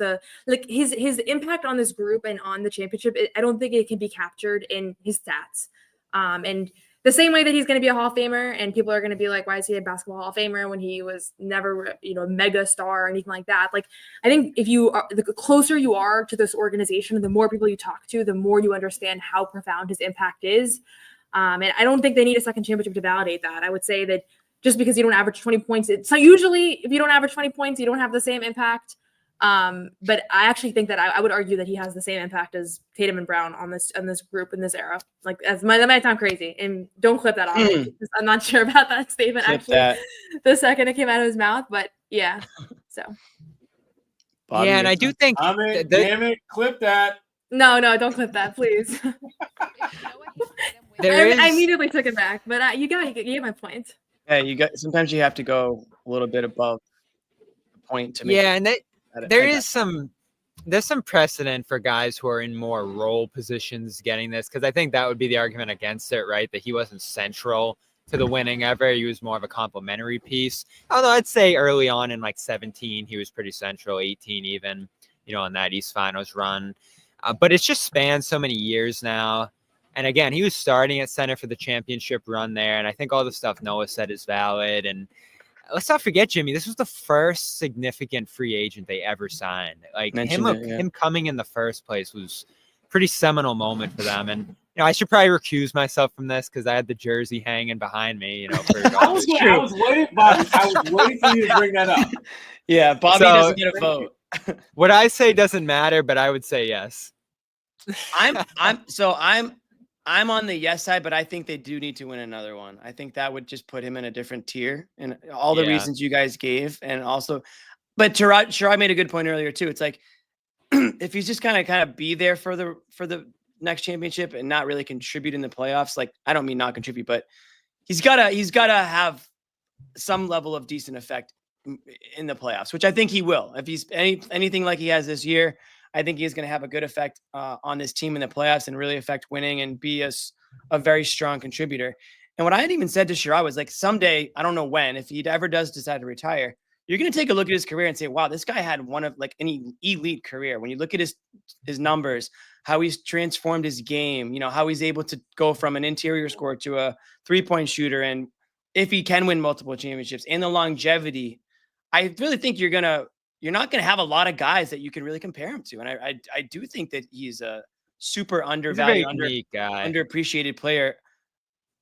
Speaker 5: his impact on this group and on the championship. I don't think it can be captured in his stats. And the same way that he's going to be a Hall of Famer and people are going to be like, why is he a basketball Hall of Famer when he was never, a mega star or anything like that? Like, I think the closer you are to this organization, the more people you talk to, the more you understand how profound his impact is. And I don't think they need a second championship to validate that. I would say that just because you don't average 20 points, so usually if you don't average 20 points, you don't have the same impact. But I actually think that I would argue that he has the same impact as Tatum and Brown on this group in this era. Like that might sound crazy, and don't clip that off. I'm not sure about that statement the second it came out of his mouth, but yeah. So
Speaker 1: Bobby,
Speaker 16: yeah, and I do think
Speaker 6: damn it, clip that.
Speaker 5: No, don't clip that, please. I immediately took it back, but you get my point.
Speaker 1: Yeah, sometimes you have to go a little bit above the point to make.
Speaker 16: Yeah, and there's some precedent for guys who are in more role positions getting this, because I think that would be the argument against it, right? That he wasn't central to the winning ever. He was more of a complementary piece. Although I'd say early on in like 17, he was pretty central, 18 even, on that East Finals run. But it's just spanned so many years now. And again, he was starting at center for the championship run there. And I think all the stuff Noah said is valid. And let's not forget, Jimmy, this was the first significant free agent they ever signed. Like him coming in the first place was a pretty seminal moment for them. And I should probably recuse myself from this because I had the jersey hanging behind me. For
Speaker 6: I was waiting, Bobby. I was waiting for you to bring that up.
Speaker 1: Yeah, Bobby doesn't get a vote.
Speaker 16: What I say doesn't matter, but I would say yes.
Speaker 1: I'm on the yes side, but I think they do need to win another one. I think that would just put him in a different tier, and all the reasons you guys gave, and also, but Sherrod made a good point earlier too. It's like if he's just kind of be there for the next championship and not really contribute in the playoffs. Like, I don't mean not contribute, but he's gotta have some level of decent effect in the playoffs, which I think he will. If he's anything like he has this year, I think he's going to have a good effect on this team in the playoffs and really affect winning and be a very strong contributor. And what I had even said to Sherrod was like, someday, I don't know when, if he ever does decide to retire, you're going to take a look at his career and say, wow, this guy had one of like an elite career. When you look at his numbers, how he's transformed his game, how he's able to go from an interior scorer to a 3-point shooter. And if he can win multiple championships and the longevity, I really think you're not going to have a lot of guys that you can really compare him to. And I do think that he's a super undervalued, underappreciated player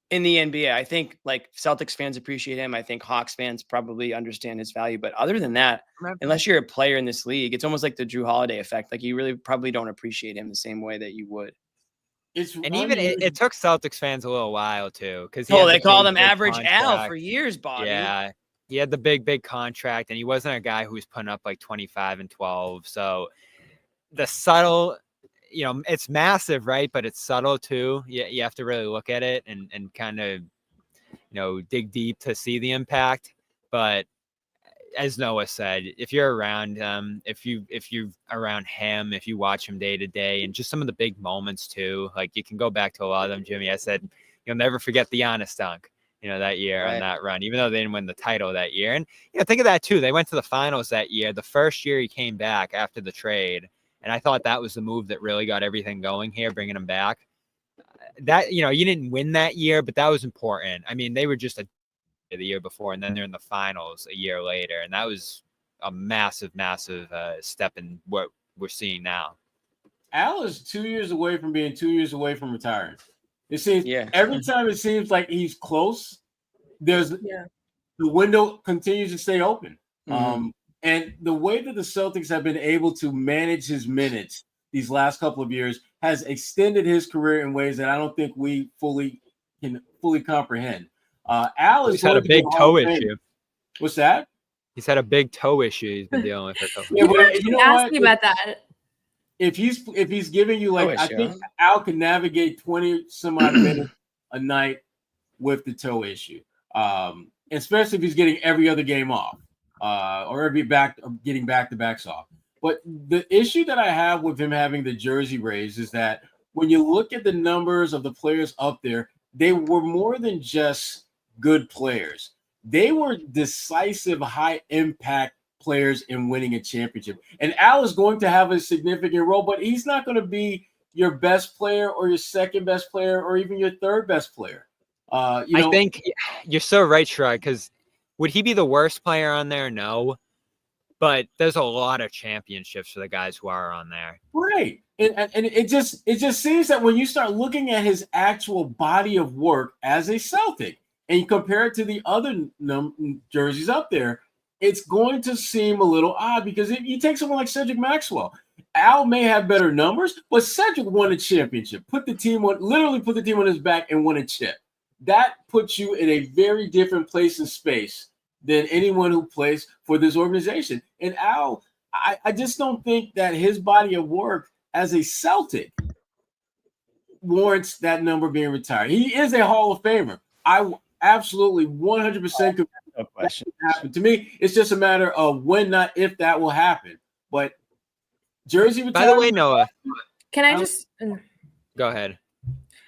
Speaker 1: in the NBA. I think like Celtics fans appreciate him. I think Hawks fans probably understand his value. But other than that, unless you're a player in this league, it's almost like the Drew Holiday effect. Like you really probably don't appreciate him the same way that you would.
Speaker 16: It took Celtics fans a little while too, because
Speaker 1: they called him Average Al for years, Bobby.
Speaker 16: Yeah, he had the big contract, and he wasn't a guy who was putting up like 25 and 12. So the subtle, it's massive, right? But it's subtle too. You have to really look at it and kind of, dig deep to see the impact. But as Noah said, if you're around him, if you're around him, if you watch him day to day, and just some of the big moments too, like you can go back to a lot of them. Jimmy, I said, you'll never forget the honest dunk, that year on that run, even though they didn't win the title that year. And think of that too. They went to the finals that year. The first year he came back after the trade. And I thought that was the move that really got everything going here, bringing him back. That, you didn't win that year, but that was important. I mean, they were just the year before, and then they're in the finals a year later. And that was a massive, massive step in what we're seeing now.
Speaker 6: Al is 2 years away from being 2 years away from retiring. It seems every time it seems like he's close, the window continues to stay open.
Speaker 1: Mm-hmm.
Speaker 6: And the way that the Celtics have been able to manage his minutes these last couple of years has extended his career in ways that I don't think we can fully comprehend. Al has
Speaker 16: had a big toe issue.
Speaker 6: What's that?
Speaker 16: He's had a big toe issue he's been dealing with for a couple
Speaker 5: you know ask me about that.
Speaker 6: If he's giving you I think Al can navigate 20 some odd minutes a night with the toe issue, especially if he's getting every other game off. Or getting back-to-backs off. But the issue that I have with him having the jersey raised is that when you look at the numbers of the players up there, they were more than just good players. They were decisive, high-impact players in winning a championship. And Al is going to have a significant role, but he's not going to be your best player or your second best player or even your third best player. I
Speaker 16: think you're so right, Sherrod, because would he be the worst player on there? No. But there's a lot of championships for the guys who are on there.
Speaker 6: Right. And it just seems that when you start looking at his actual body of work as a Celtic and you compare it to the other jerseys up there, it's going to seem a little odd because if you take someone like Cedric Maxwell, Al may have better numbers, but Cedric won a championship, put the team on his back and won a chip. That puts you in a very different place and space than anyone who plays for this organization. And Al, I just don't think that his body of work as a Celtic warrants that number being retired. He is a Hall of Famer. I absolutely 100% could happen. To me, it's just a matter of when, not if, that will happen. But jersey retirement.
Speaker 16: By the way, Noah,
Speaker 5: can I just
Speaker 16: go ahead?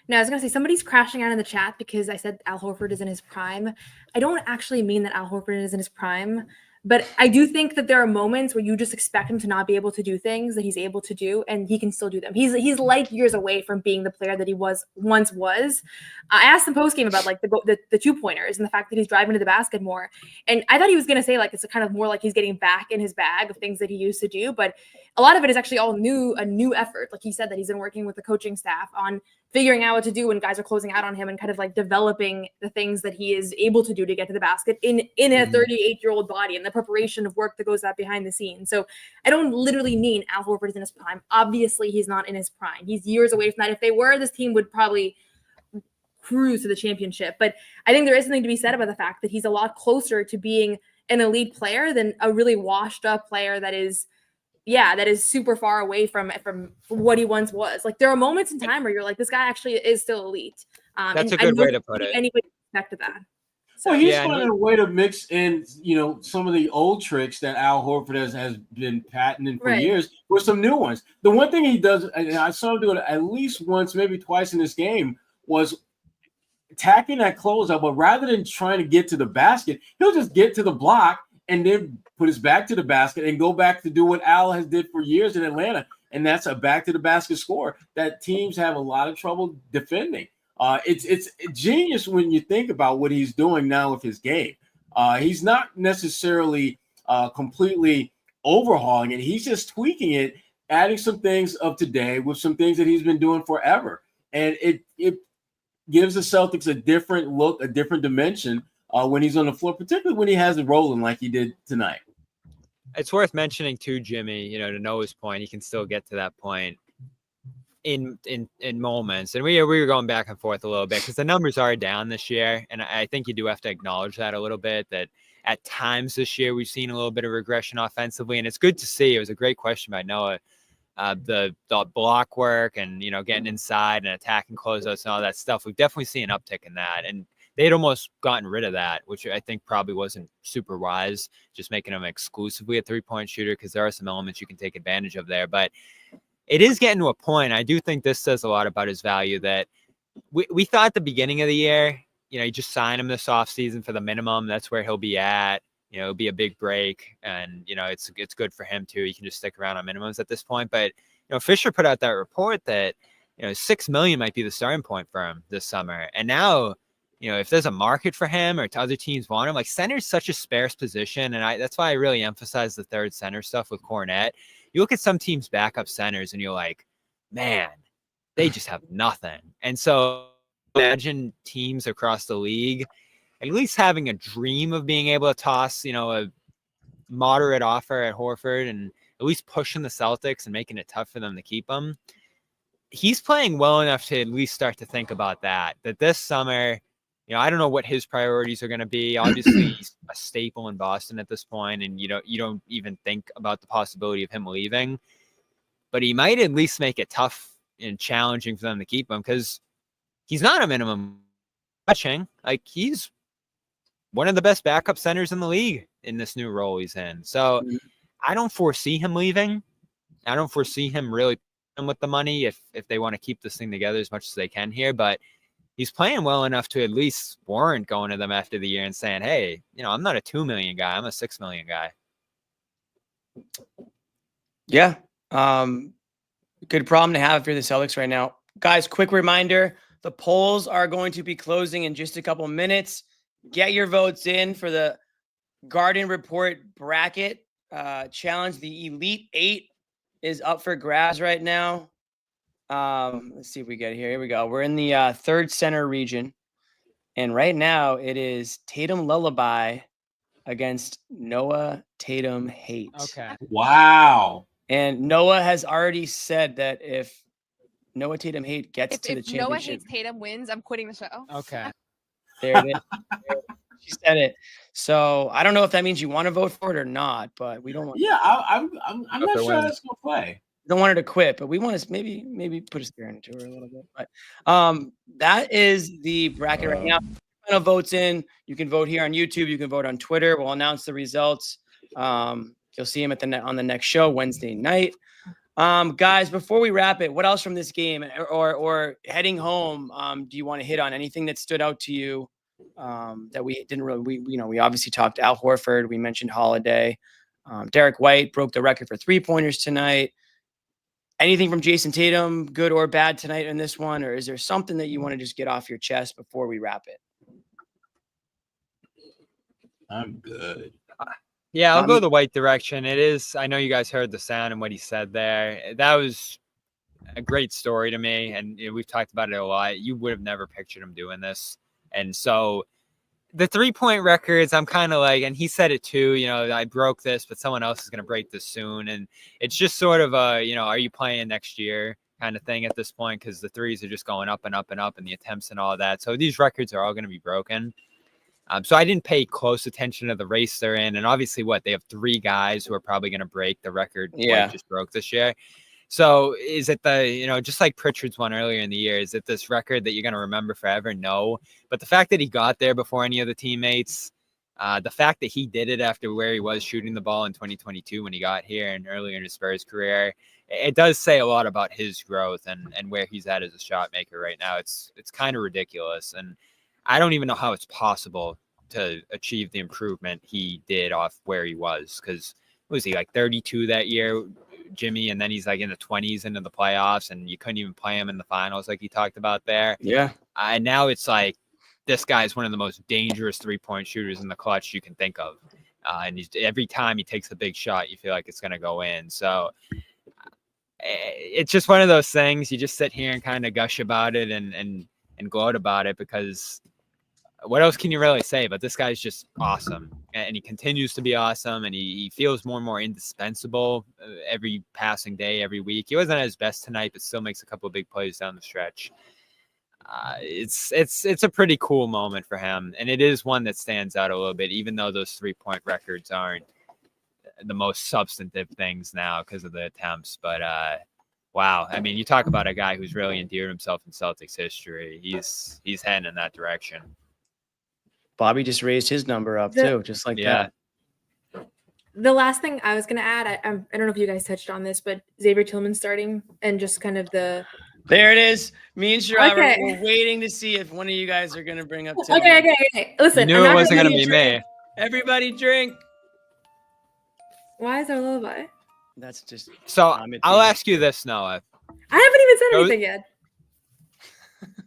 Speaker 5: No, I was going to say somebody's crashing out in the chat because I said Al Horford is in his prime. I don't actually mean that Al Horford is in his prime, but I do think that there are moments where you just expect him to not be able to do things that he's able to do, and he can still do them. He's light years away from being the player that he once was. I asked him postgame about like the 2-pointers and the fact that he's driving to the basket more, and I thought he was going to say like it's kind of more like he's getting back in his bag of things that he used to do, but a lot of it is actually all a new effort. Like he said that he's been working with the coaching staff on figuring out what to do when guys are closing out on him and kind of like developing the things that he is able to do to get to the basket in a 38-year-old body and the preparation of work that goes out behind the scenes. So I don't literally mean Al Horford is in his prime. Obviously, he's not in his prime. He's years away from that. If they were, this team would probably cruise to the championship. But I think there is something to be said about the fact that he's a lot closer to being an elite player than a really washed up player that is super far away from what he once was. Like there are moments in time where you're like, this guy actually is still elite.
Speaker 16: That's a good way to put it.
Speaker 5: Anybody expected that.
Speaker 6: So he's finding a way to mix in, some of the old tricks that Al Horford has been patenting for years with some new ones. The one thing he does, and I saw him do it at least once, maybe twice in this game, was attacking that closeout, but rather than trying to get to the basket, he'll just get to the block and then put his back to the basket and go back to do what Al has did for years in Atlanta, and that's a back to the basket score that teams have a lot of trouble defending. It's genius when you think about what he's doing now with his game. He's not necessarily completely overhauling it. He's just tweaking it, adding some things of today with some things that he's been doing forever, and it gives the Celtics a different look, a different dimension when he's on the floor, particularly when he has it rolling like he did tonight.
Speaker 16: It's worth mentioning too, Jimmy, to Noah's point, he can still get to that point in moments. And we were going back and forth a little bit because the numbers are down this year. And I think you do have to acknowledge that a little bit, that at times this year we've seen a little bit of regression offensively. And it's good to see. It was a great question by Noah. The block work and, getting inside and attacking closeouts and all that stuff. We've definitely seen an uptick in that. And they'd almost gotten rid of that, which I think probably wasn't super wise, just making him exclusively a three-point shooter, because there are some elements you can take advantage of there. But it is getting to a point. I do think this says a lot about his value, that we thought at the beginning of the year, you just sign him this offseason for the minimum. That's where he'll be at. It'll be a big break, and, it's good for him too. He can just stick around on minimums at this point. But, Fisher put out that report that, $6 million might be the starting point for him this summer. And now, if there's a market for him or other teams want him, like center is such a sparse position. And that's why I really emphasize the third center stuff with Cornette. You look at some teams' backup centers and you're like, man, they just have nothing. And so imagine teams across the league at least having a dream of being able to toss, a moderate offer at Horford and at least pushing the Celtics and making it tough for them to keep him. He's playing well enough to at least start to think about that this summer, I don't know what his priorities are going to be. Obviously, he's a staple in Boston at this point, and you don't even think about the possibility of him leaving. But he might at least make it tough and challenging for them to keep him, because he's not a minimum touching. Like, he's one of the best backup centers in the league in this new role he's in. So I don't foresee him leaving. I don't foresee him really with the money if they want to keep this thing together as much as they can here. But he's playing well enough to at least warrant going to them after the year and saying, hey, I'm not a 2 million guy. I'm a 6 million guy.
Speaker 1: Yeah. Good problem to have if you're the Celtics right now. Guys, quick reminder, the polls are going to be closing in just a couple minutes. Get your votes in for the Garden Report bracket challenge. The Elite 8 is up for grabs right now. Let's see if we get here. Here we go. We're in the third center region. And right now it is Tatum Lullaby against Noa Tatum Hate.
Speaker 16: Okay.
Speaker 6: Wow.
Speaker 1: And Noah has already said that if Noa Tatum Hate gets to the
Speaker 17: If Noah
Speaker 1: championship.
Speaker 17: Hates Tatum wins, I'm quitting the show.
Speaker 16: Okay.
Speaker 1: There it is. She said it. So I don't know if that means you want to vote for it or not, but we don't want.
Speaker 6: Yeah, I'm not sure that's gonna play.
Speaker 1: Don't want her to quit, but we want to maybe put a scare into her a little bit. But that is the bracket right now. Final votes in. You can vote here on YouTube. You can vote on Twitter. We'll announce the results. You'll see them on the next show Wednesday night. Guys, before we wrap it, what else from this game or heading home? Do you want to hit on anything that stood out to you that we didn't really? We obviously talked Al Horford. We mentioned Holiday. Derrick White broke the record for 3-pointers tonight. Anything from Jayson Tatum, good or bad tonight in this one? Or is there something that you want to just get off your chest before we wrap it?
Speaker 6: I'm good.
Speaker 16: Yeah, I'll go the White direction. It is. I know you guys heard the sound and what he said there. That was a great story to me. And we've talked about it a lot. You would have never pictured him doing this. And so the 3-point records, I'm kind of like, and he said it too, I broke this, but someone else is going to break this soon. And it's just sort of a, are you playing next year kind of thing at this point? Because the threes are just going up and up and up and the attempts and all that. So these records are all going to be broken. So I didn't pay close attention to the race they're in. And obviously they have 3 guys who are probably going to break the record White just broke this year. So is it just like Pritchard's one earlier in the year, is it this record that you're going to remember forever? No. But the fact that he got there before any of the teammates, the fact that he did it after where he was shooting the ball in 2022 when he got here and earlier in his Spurs career, it does say a lot about his growth and where he's at as a shot maker right now. It's kind of ridiculous. And I don't even know how it's possible to achieve the improvement he did off where he was. Because was he like 32 that year, Jimmy, and then he's like in the 20s into the playoffs, and you couldn't even play him in the finals like he talked about there.
Speaker 1: Yeah.
Speaker 16: And now it's like this guy's one of the most dangerous 3-point shooters in the clutch you can think of. And every time he takes a big shot, you feel like it's going to go in. So it's just one of those things. You just sit here and kind of gush about it and gloat about it, because what else can you really say? But this guy's just awesome, and he continues to be awesome, and he feels more and more indispensable every passing day, every week. He wasn't at his best tonight, but still makes a couple of big plays down the stretch. It's a pretty cool moment for him, and it is one that stands out a little bit, even though those 3-point records aren't the most substantive things now because of the attempts. But wow, I mean, you talk about a guy who's really endeared himself in Celtics history. He's heading in that direction.
Speaker 1: Bobby just raised his number up too, just like that.
Speaker 5: The last thing I was going to add, I don't know if you guys touched on this, but Xavier Tilman starting and just kind of the.
Speaker 1: There it is. Me and Sherrod
Speaker 5: Okay.
Speaker 1: we're waiting to see if one of you guys are going to bring up Tilman.
Speaker 5: Okay. Listen,
Speaker 16: You knew it wasn't going to be me.
Speaker 1: Everybody drink.
Speaker 5: Why is there a lullaby?
Speaker 1: That's just.
Speaker 16: So I'll ask you this, Noah.
Speaker 5: I haven't even said anything yet.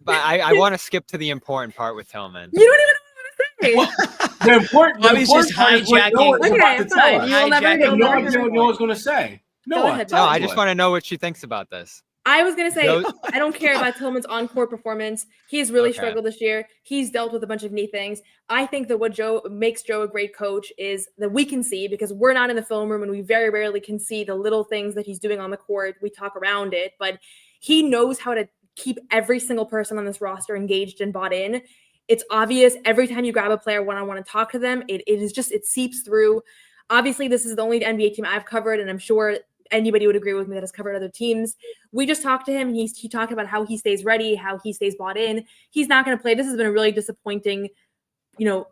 Speaker 16: But I want to skip to the important part with Tillman.
Speaker 5: You don't even know what to say.
Speaker 6: The important
Speaker 1: Bobby's just hijacking.
Speaker 5: Okay, fine. You'll never know.
Speaker 6: No idea what Noah's going to say.
Speaker 5: Go ahead,
Speaker 16: No, I just want to know what she thinks about this.
Speaker 5: I was going to say, I don't care about Tillman's on-court performance. He's really struggled this year. He's dealt with a bunch of knee things. I think that what makes Joe a great coach is that we can see, because we're not in the film room and we very rarely can see the little things that he's doing on the court. We talk around it, but he knows how to keep every single person on this roster engaged and bought in. It's obvious every time you grab a player one-on-one and talk to them, it seeps through. Obviously, this is the only NBA team I've covered, and I'm sure anybody would agree with me that has covered other teams. We just talked to him, and he talked about how he stays ready, how he stays bought in. He's not going to play. This has been a really disappointing,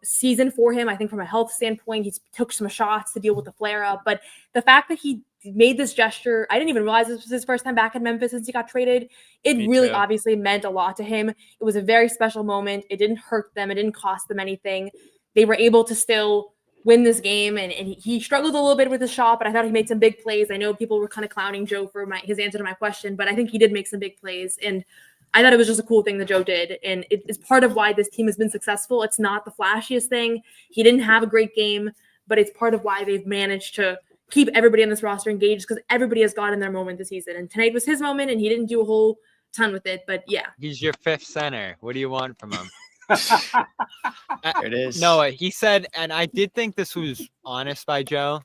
Speaker 5: season for him. I think from a health standpoint, he's took some shots to deal with the flare-up, but the fact that he made this gesture, I didn't even realize this was his first time back in Memphis since he got traded. It really obviously meant a lot to him. It was a very special moment. It didn't hurt them. It didn't cost them anything. They were able to still win this game, and he struggled a little bit with his shot, but I thought he made some big plays. I know people were kind of clowning Joe for his answer to my question, but I think he did make some big plays, and I thought it was just a cool thing that Joe did, and it is part of why this team has been successful. It's not the flashiest thing. He didn't have a great game, but it's part of why they've managed to keep everybody on this roster engaged, because everybody has gotten their moment this season. And tonight was his moment, and he didn't do a whole ton with it. But yeah,
Speaker 16: he's your 5th center. What do you want from him?
Speaker 1: There it is.
Speaker 16: Noah, he said, and I did think this was honest by Joe.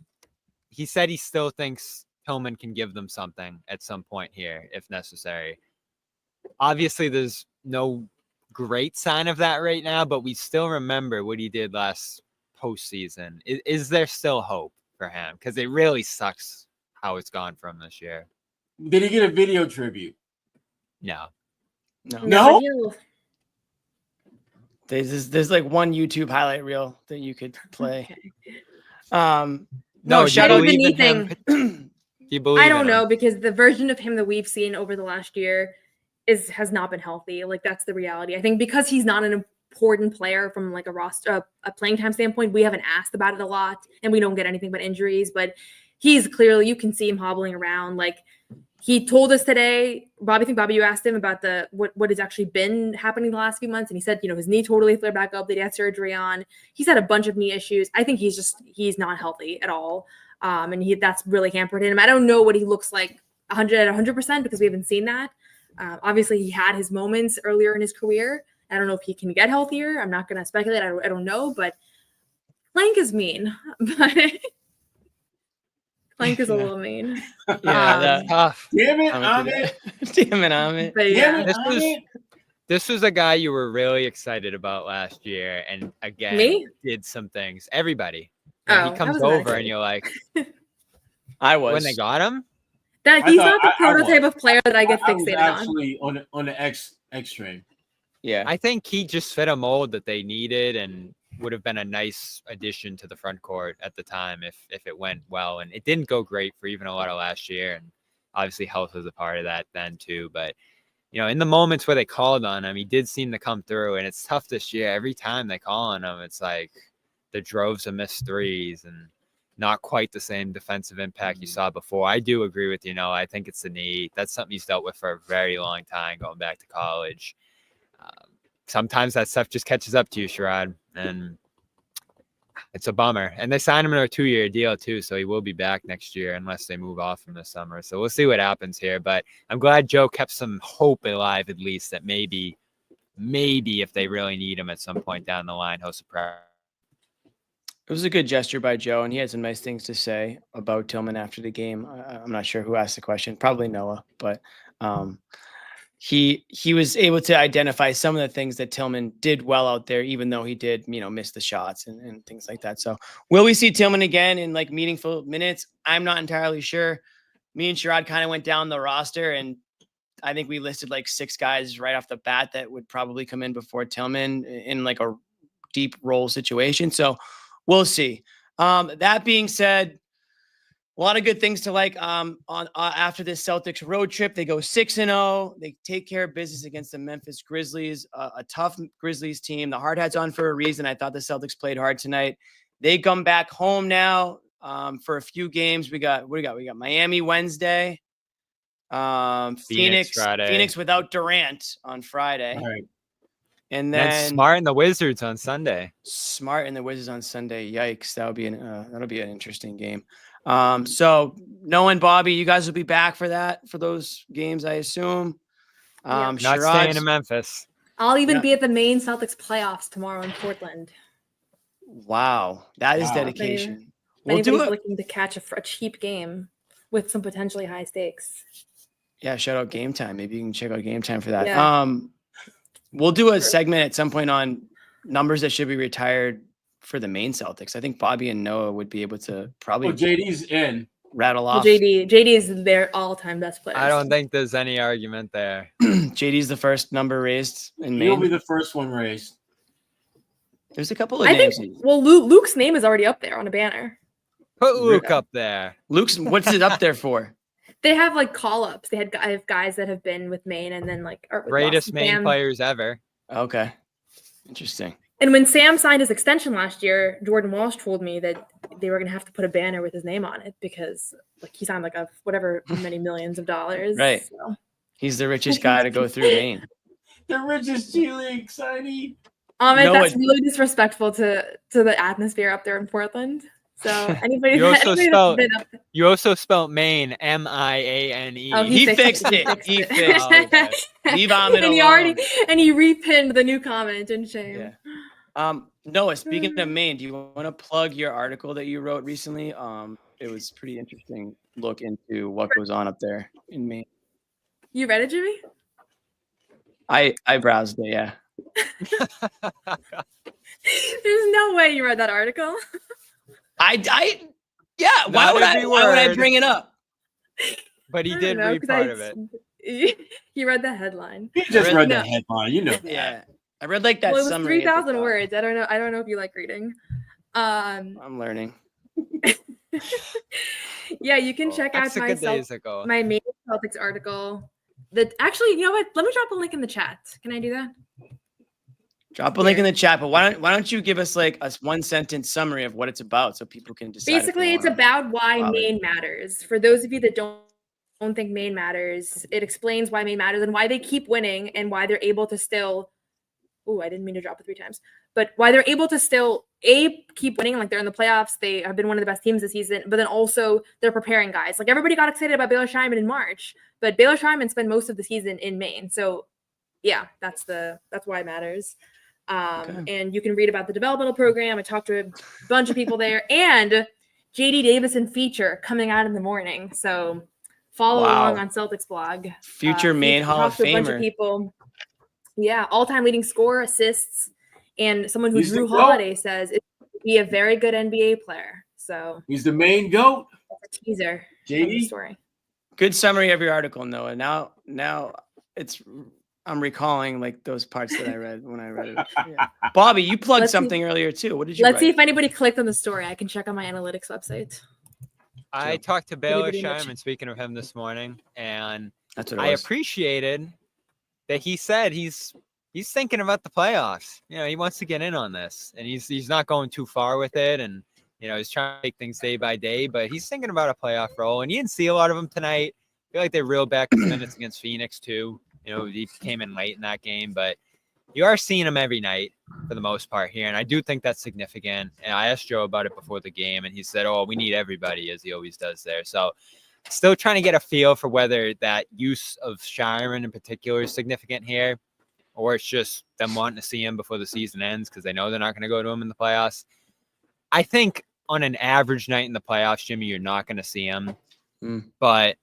Speaker 16: He said he still thinks Tilman can give them something at some point here, if necessary. Obviously, there's no great sign of that right now, but we still remember what he did last postseason. Is there still hope for him? Because it really sucks how it's gone from this year.
Speaker 6: Did he get a video tribute?
Speaker 16: No.
Speaker 1: There's like one YouTube highlight reel that you could play.
Speaker 5: Okay.
Speaker 1: No, shout out.
Speaker 16: Do you believe
Speaker 5: I don't
Speaker 16: in
Speaker 5: know,
Speaker 16: him?
Speaker 5: because the version of him that we've seen over the last year has not been healthy. Like, that's the reality. I think because he's not an important player from like a roster, a playing time standpoint, we haven't asked about it a lot, and we don't get anything but injuries. But he's clearly, you can see him hobbling around. Like, he told us today, Bobby, you asked him about what has actually been happening the last few months, and he said, his knee totally flared back up that he had surgery on. He's had a bunch of knee issues. I think he's not healthy at all, and that's really hampered him. I don't know what he looks like 100% because we haven't seen that. Obviously, he had his moments earlier in his career. I don't know if he can get healthier. I'm not going to speculate. I don't know, but Clank is mean. But Clank is a little mean.
Speaker 1: Yeah,
Speaker 16: tough.
Speaker 6: Damn it, Amit.
Speaker 1: Damn it, Amit.
Speaker 5: But yeah.
Speaker 16: This was a guy you were really excited about last year, and again,
Speaker 5: Me?
Speaker 16: did some things. Everybody.
Speaker 5: Oh,
Speaker 16: And
Speaker 5: I
Speaker 16: he comes
Speaker 5: wasn't
Speaker 16: over,
Speaker 5: excited.
Speaker 16: and you're like,
Speaker 1: I was.
Speaker 16: when they got him?
Speaker 5: That he's not the prototype of player that I get
Speaker 6: I was
Speaker 5: fixated
Speaker 6: actually on the X train.
Speaker 1: Yeah.
Speaker 16: I think he just fit a mold that they needed and would have been a nice addition to the front court at the time if it went well. And it didn't go great for even a lot of last year. And obviously health was a part of that then too. But, you know, in the moments where they called on him, he did seem to come through. And it's tough this year. Every time they call on him, it's like the droves of missed threes and not quite the same defensive impact you saw before. I do agree with you, Noah. I think it's the knee. That's something he's dealt with for a very long time, going back to college. Sometimes that stuff just catches up to you, Sherrod, and it's a bummer. And they signed him in a 2-year deal too, so he will be back next year unless they move off him this summer. So we'll see what happens here. But I'm glad Joe kept some hope alive, at least, that maybe if they really need him at some point down the line, he'll surprise.
Speaker 1: It was a good gesture by Joe, and he had some nice things to say about Tilman after the game. I'm not sure who asked the question, probably Noah, but he was able to identify some of the things that Tilman did well out there, even though he did, miss the shots and things like that. So will we see Tilman again in like meaningful minutes? I'm not entirely sure. Me and Sherrod kind of went down the roster, and I think we listed like 6 guys right off the bat that would probably come in before Tilman in like a deep role situation. So we'll see. That being said, a lot of good things to like after this Celtics road trip. They go 6-0. They take care of business against the Memphis Grizzlies, a tough Grizzlies team. The hard hat's on for a reason. I thought the Celtics played hard tonight. They come back home now for a few games. We got Miami Wednesday, Phoenix
Speaker 16: Friday.
Speaker 1: Phoenix without Durant on Friday.
Speaker 6: All right.
Speaker 1: And then
Speaker 16: Smart and the Wizards on Sunday.
Speaker 1: Smart and the Wizards on Sunday. Yikes. That'll be an interesting game. So Noah and Bobby, you guys will be back for those games, I assume.
Speaker 16: Not staying in Memphis.
Speaker 5: I'll even be at the main Celtics playoffs tomorrow in Portland.
Speaker 1: Wow. That is dedication.
Speaker 5: We'll do it. Looking to catch a cheap game with some potentially high stakes.
Speaker 1: Yeah. Shout out Game Time. Maybe you can check out Game Time for that.
Speaker 5: Yeah.
Speaker 1: We'll do a segment at some point on numbers that should be retired for the main Celtics. I think Bobby and Noah would be able to probably
Speaker 6: JD's in.
Speaker 1: Rattle off.
Speaker 5: JD is their all-time best player.
Speaker 16: I don't think there's any argument there.
Speaker 1: JD's the first number raised in Maine.
Speaker 6: He'll be the first one raised.
Speaker 1: There's a couple of names.
Speaker 5: Luke's name is already up there on a banner.
Speaker 16: Put Luke up there.
Speaker 1: Luke's, what's it up there for?
Speaker 5: They have like call-ups. They have guys that have been with Maine and then like
Speaker 16: greatest Maine players ever.
Speaker 1: Okay. Interesting.
Speaker 5: And when Sam signed his extension last year, Jordan Walsh told me that they were going to have to put a banner with his name on it because like he signed like whatever many millions of dollars.
Speaker 1: Right.
Speaker 5: So.
Speaker 1: He's the richest guy to go through Maine.
Speaker 6: The richest G League signing.
Speaker 5: That's really disrespectful to the atmosphere up there in Portland. So anybody
Speaker 16: you also spelled Maine M-I-A-N-E.
Speaker 5: Oh,
Speaker 1: he fixed it. He fixed it. Leave Amit alone.
Speaker 5: He repinned the new comment in shame.
Speaker 1: Yeah. Noah, speaking of Maine, do you want to plug your article that you wrote recently? It was pretty interesting look into what goes on up there in Maine.
Speaker 5: You read it, Jimmy?
Speaker 1: I browsed it, yeah.
Speaker 5: There's no way you read that article.
Speaker 1: Yeah. Why would I bring it up?
Speaker 16: But he did read part of it.
Speaker 5: He read the headline.
Speaker 6: He just read the headline,
Speaker 1: Yeah. I read like that
Speaker 5: well, it was
Speaker 1: summary.
Speaker 5: 3,000 words. I don't know if you like reading.
Speaker 1: I'm learning.
Speaker 5: Yeah, you can check out my main Celtics article. Actually, you know what? Let me drop a link in the chat. Can I do that?
Speaker 1: Drop a link in the chat, but why don't you give us like a 1-sentence summary of what it's about so people can decide?
Speaker 5: Basically, it's about why Maine matters. For those of you that don't think Maine matters, it explains why Maine matters and why they keep winning and why they're able to still I didn't mean to drop it 3 times. But why they're able to still keep winning, like they're in the playoffs. They have been one of the best teams this season, but then also they're preparing guys. Like everybody got excited about Baylor Scheinman in March, but Baylor Scheinman spent most of the season in Maine. So yeah, that's why it matters. And you can read about the developmental program. I talked to a bunch of people there, and JD Davison feature coming out in the morning. So follow along on Celtics blog.
Speaker 1: Future Maine Hall of
Speaker 5: Famer. A bunch of people. Yeah, all-time leading scorer, assists, and someone who Drew Holiday says is be a very good NBA player. So
Speaker 6: he's the main GOAT.
Speaker 5: That's a teaser.
Speaker 6: JD
Speaker 5: story.
Speaker 1: Good summary of your article, Noah. Now I'm recalling like those parts that I read when I read it. Yeah. Bobby, you plugged something earlier too. What did you?
Speaker 5: Let's see if anybody clicked on the story. I can check on my analytics website.
Speaker 16: I talked to Baylor Scheinman, speaking of him this morning, and
Speaker 1: that's what
Speaker 16: I appreciated that he said he's thinking about the playoffs. You know, he wants to get in on this, and he's not going too far with it, and you know, he's trying to take things day by day, but he's thinking about a playoff role. And you didn't see a lot of them tonight. I feel like they reeled back his minutes against Phoenix too. You know, he came in late in that game, but you are seeing him every night for the most part here. And I do think that's significant. And I asked Joe about it before the game, and he said, we need everybody, as he always does there. So still trying to get a feel for whether that use of Scheinman in particular is significant here, or it's just them wanting to see him before the season ends because they know they're not going to go to him in the playoffs. I think on an average night in the playoffs, Jimmy, you're not going to see him. But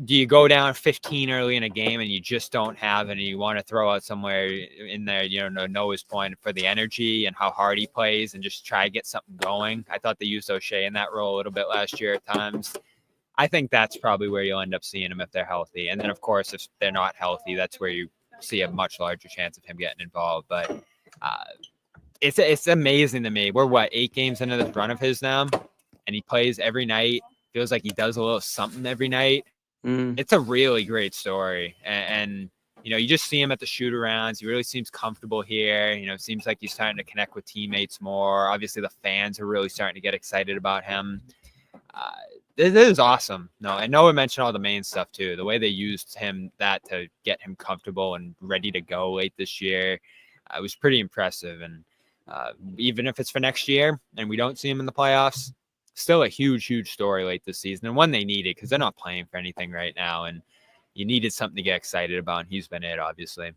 Speaker 16: do you go down 15 early in a game and you just don't have it, and you want to throw out somewhere in there, you know, Noah's point for the energy and how hard he plays and just try to get something going? I thought they used O'Shea in that role a little bit last year at times. I think that's probably where you'll end up seeing him if they're healthy. And then, of course, if they're not healthy, that's where you see a much larger chance of him getting involved. But it's amazing to me. We're 8 games into this run of his now, and he plays every night. Feels like he does a little something every night. It's a really great story. And you know, you just see him at the shoot arounds. He really seems comfortable here. You know, it seems like he's starting to connect with teammates more. Obviously, the fans are really starting to get excited about him. It is awesome. No, I know I mentioned all the main stuff too. The way they used him to get him comfortable and ready to go late this year, it was pretty impressive. And even if it's for next year and we don't see him in the playoffs, still a huge story late this season, and one they needed because they're not playing for anything right now, and you needed something to get excited about, and he's been it, obviously.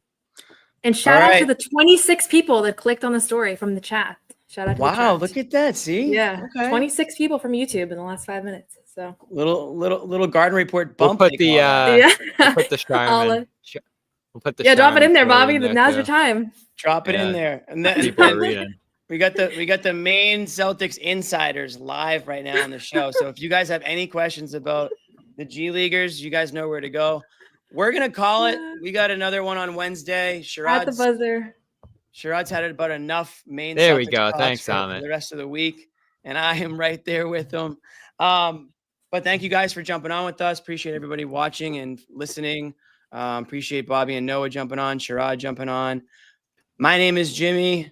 Speaker 5: And shout out to the 26 people that clicked on the story from the chat. Shout out to the chat.
Speaker 1: Look at that. See?
Speaker 5: Yeah. Okay. 26 people from YouTube in the last 5 minutes. So
Speaker 1: little Garden Report bump.
Speaker 16: We'll put the Scheinman. We'll put the
Speaker 5: drop it in there, Bobby. Now's your time.
Speaker 1: Drop it in there. And then
Speaker 16: people are reading.
Speaker 1: We got the Maine Celtics insiders live right now on the show. So if you guys have any questions about the G Leaguers, you guys know where to go. We're gonna call it. We got another one on Wednesday.
Speaker 5: At the buzzer.
Speaker 1: Sherrod's had about enough Maine.
Speaker 16: There
Speaker 1: Celtics
Speaker 16: we go. Thanks,
Speaker 1: for
Speaker 16: Amit.
Speaker 1: the rest of the week, and I am right there with them. But thank you guys for jumping on with us. Appreciate everybody watching and listening. Appreciate Bobby and Noah jumping on. Sherrod jumping on. My name is Jimmy.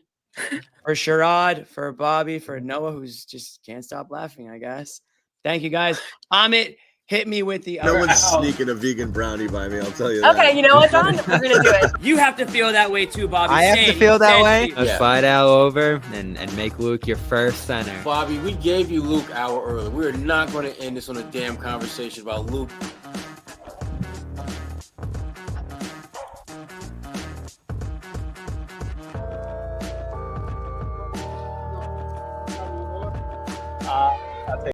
Speaker 1: For Sherrod, for Bobby, for Noah, who's just can't stop laughing, I guess. Thank you, guys. Amit, hit me with the
Speaker 2: No one's sneaking a vegan brownie by me, I'll tell you that.
Speaker 5: Okay, you know what, John? We're going to do it.
Speaker 1: You have to feel that way too, Bobby.
Speaker 16: I have to feel that way. Let's slide Al over and make Luke your first center.
Speaker 6: Bobby, we gave you Luke hour early. We're not going to end this on a damn conversation about Luke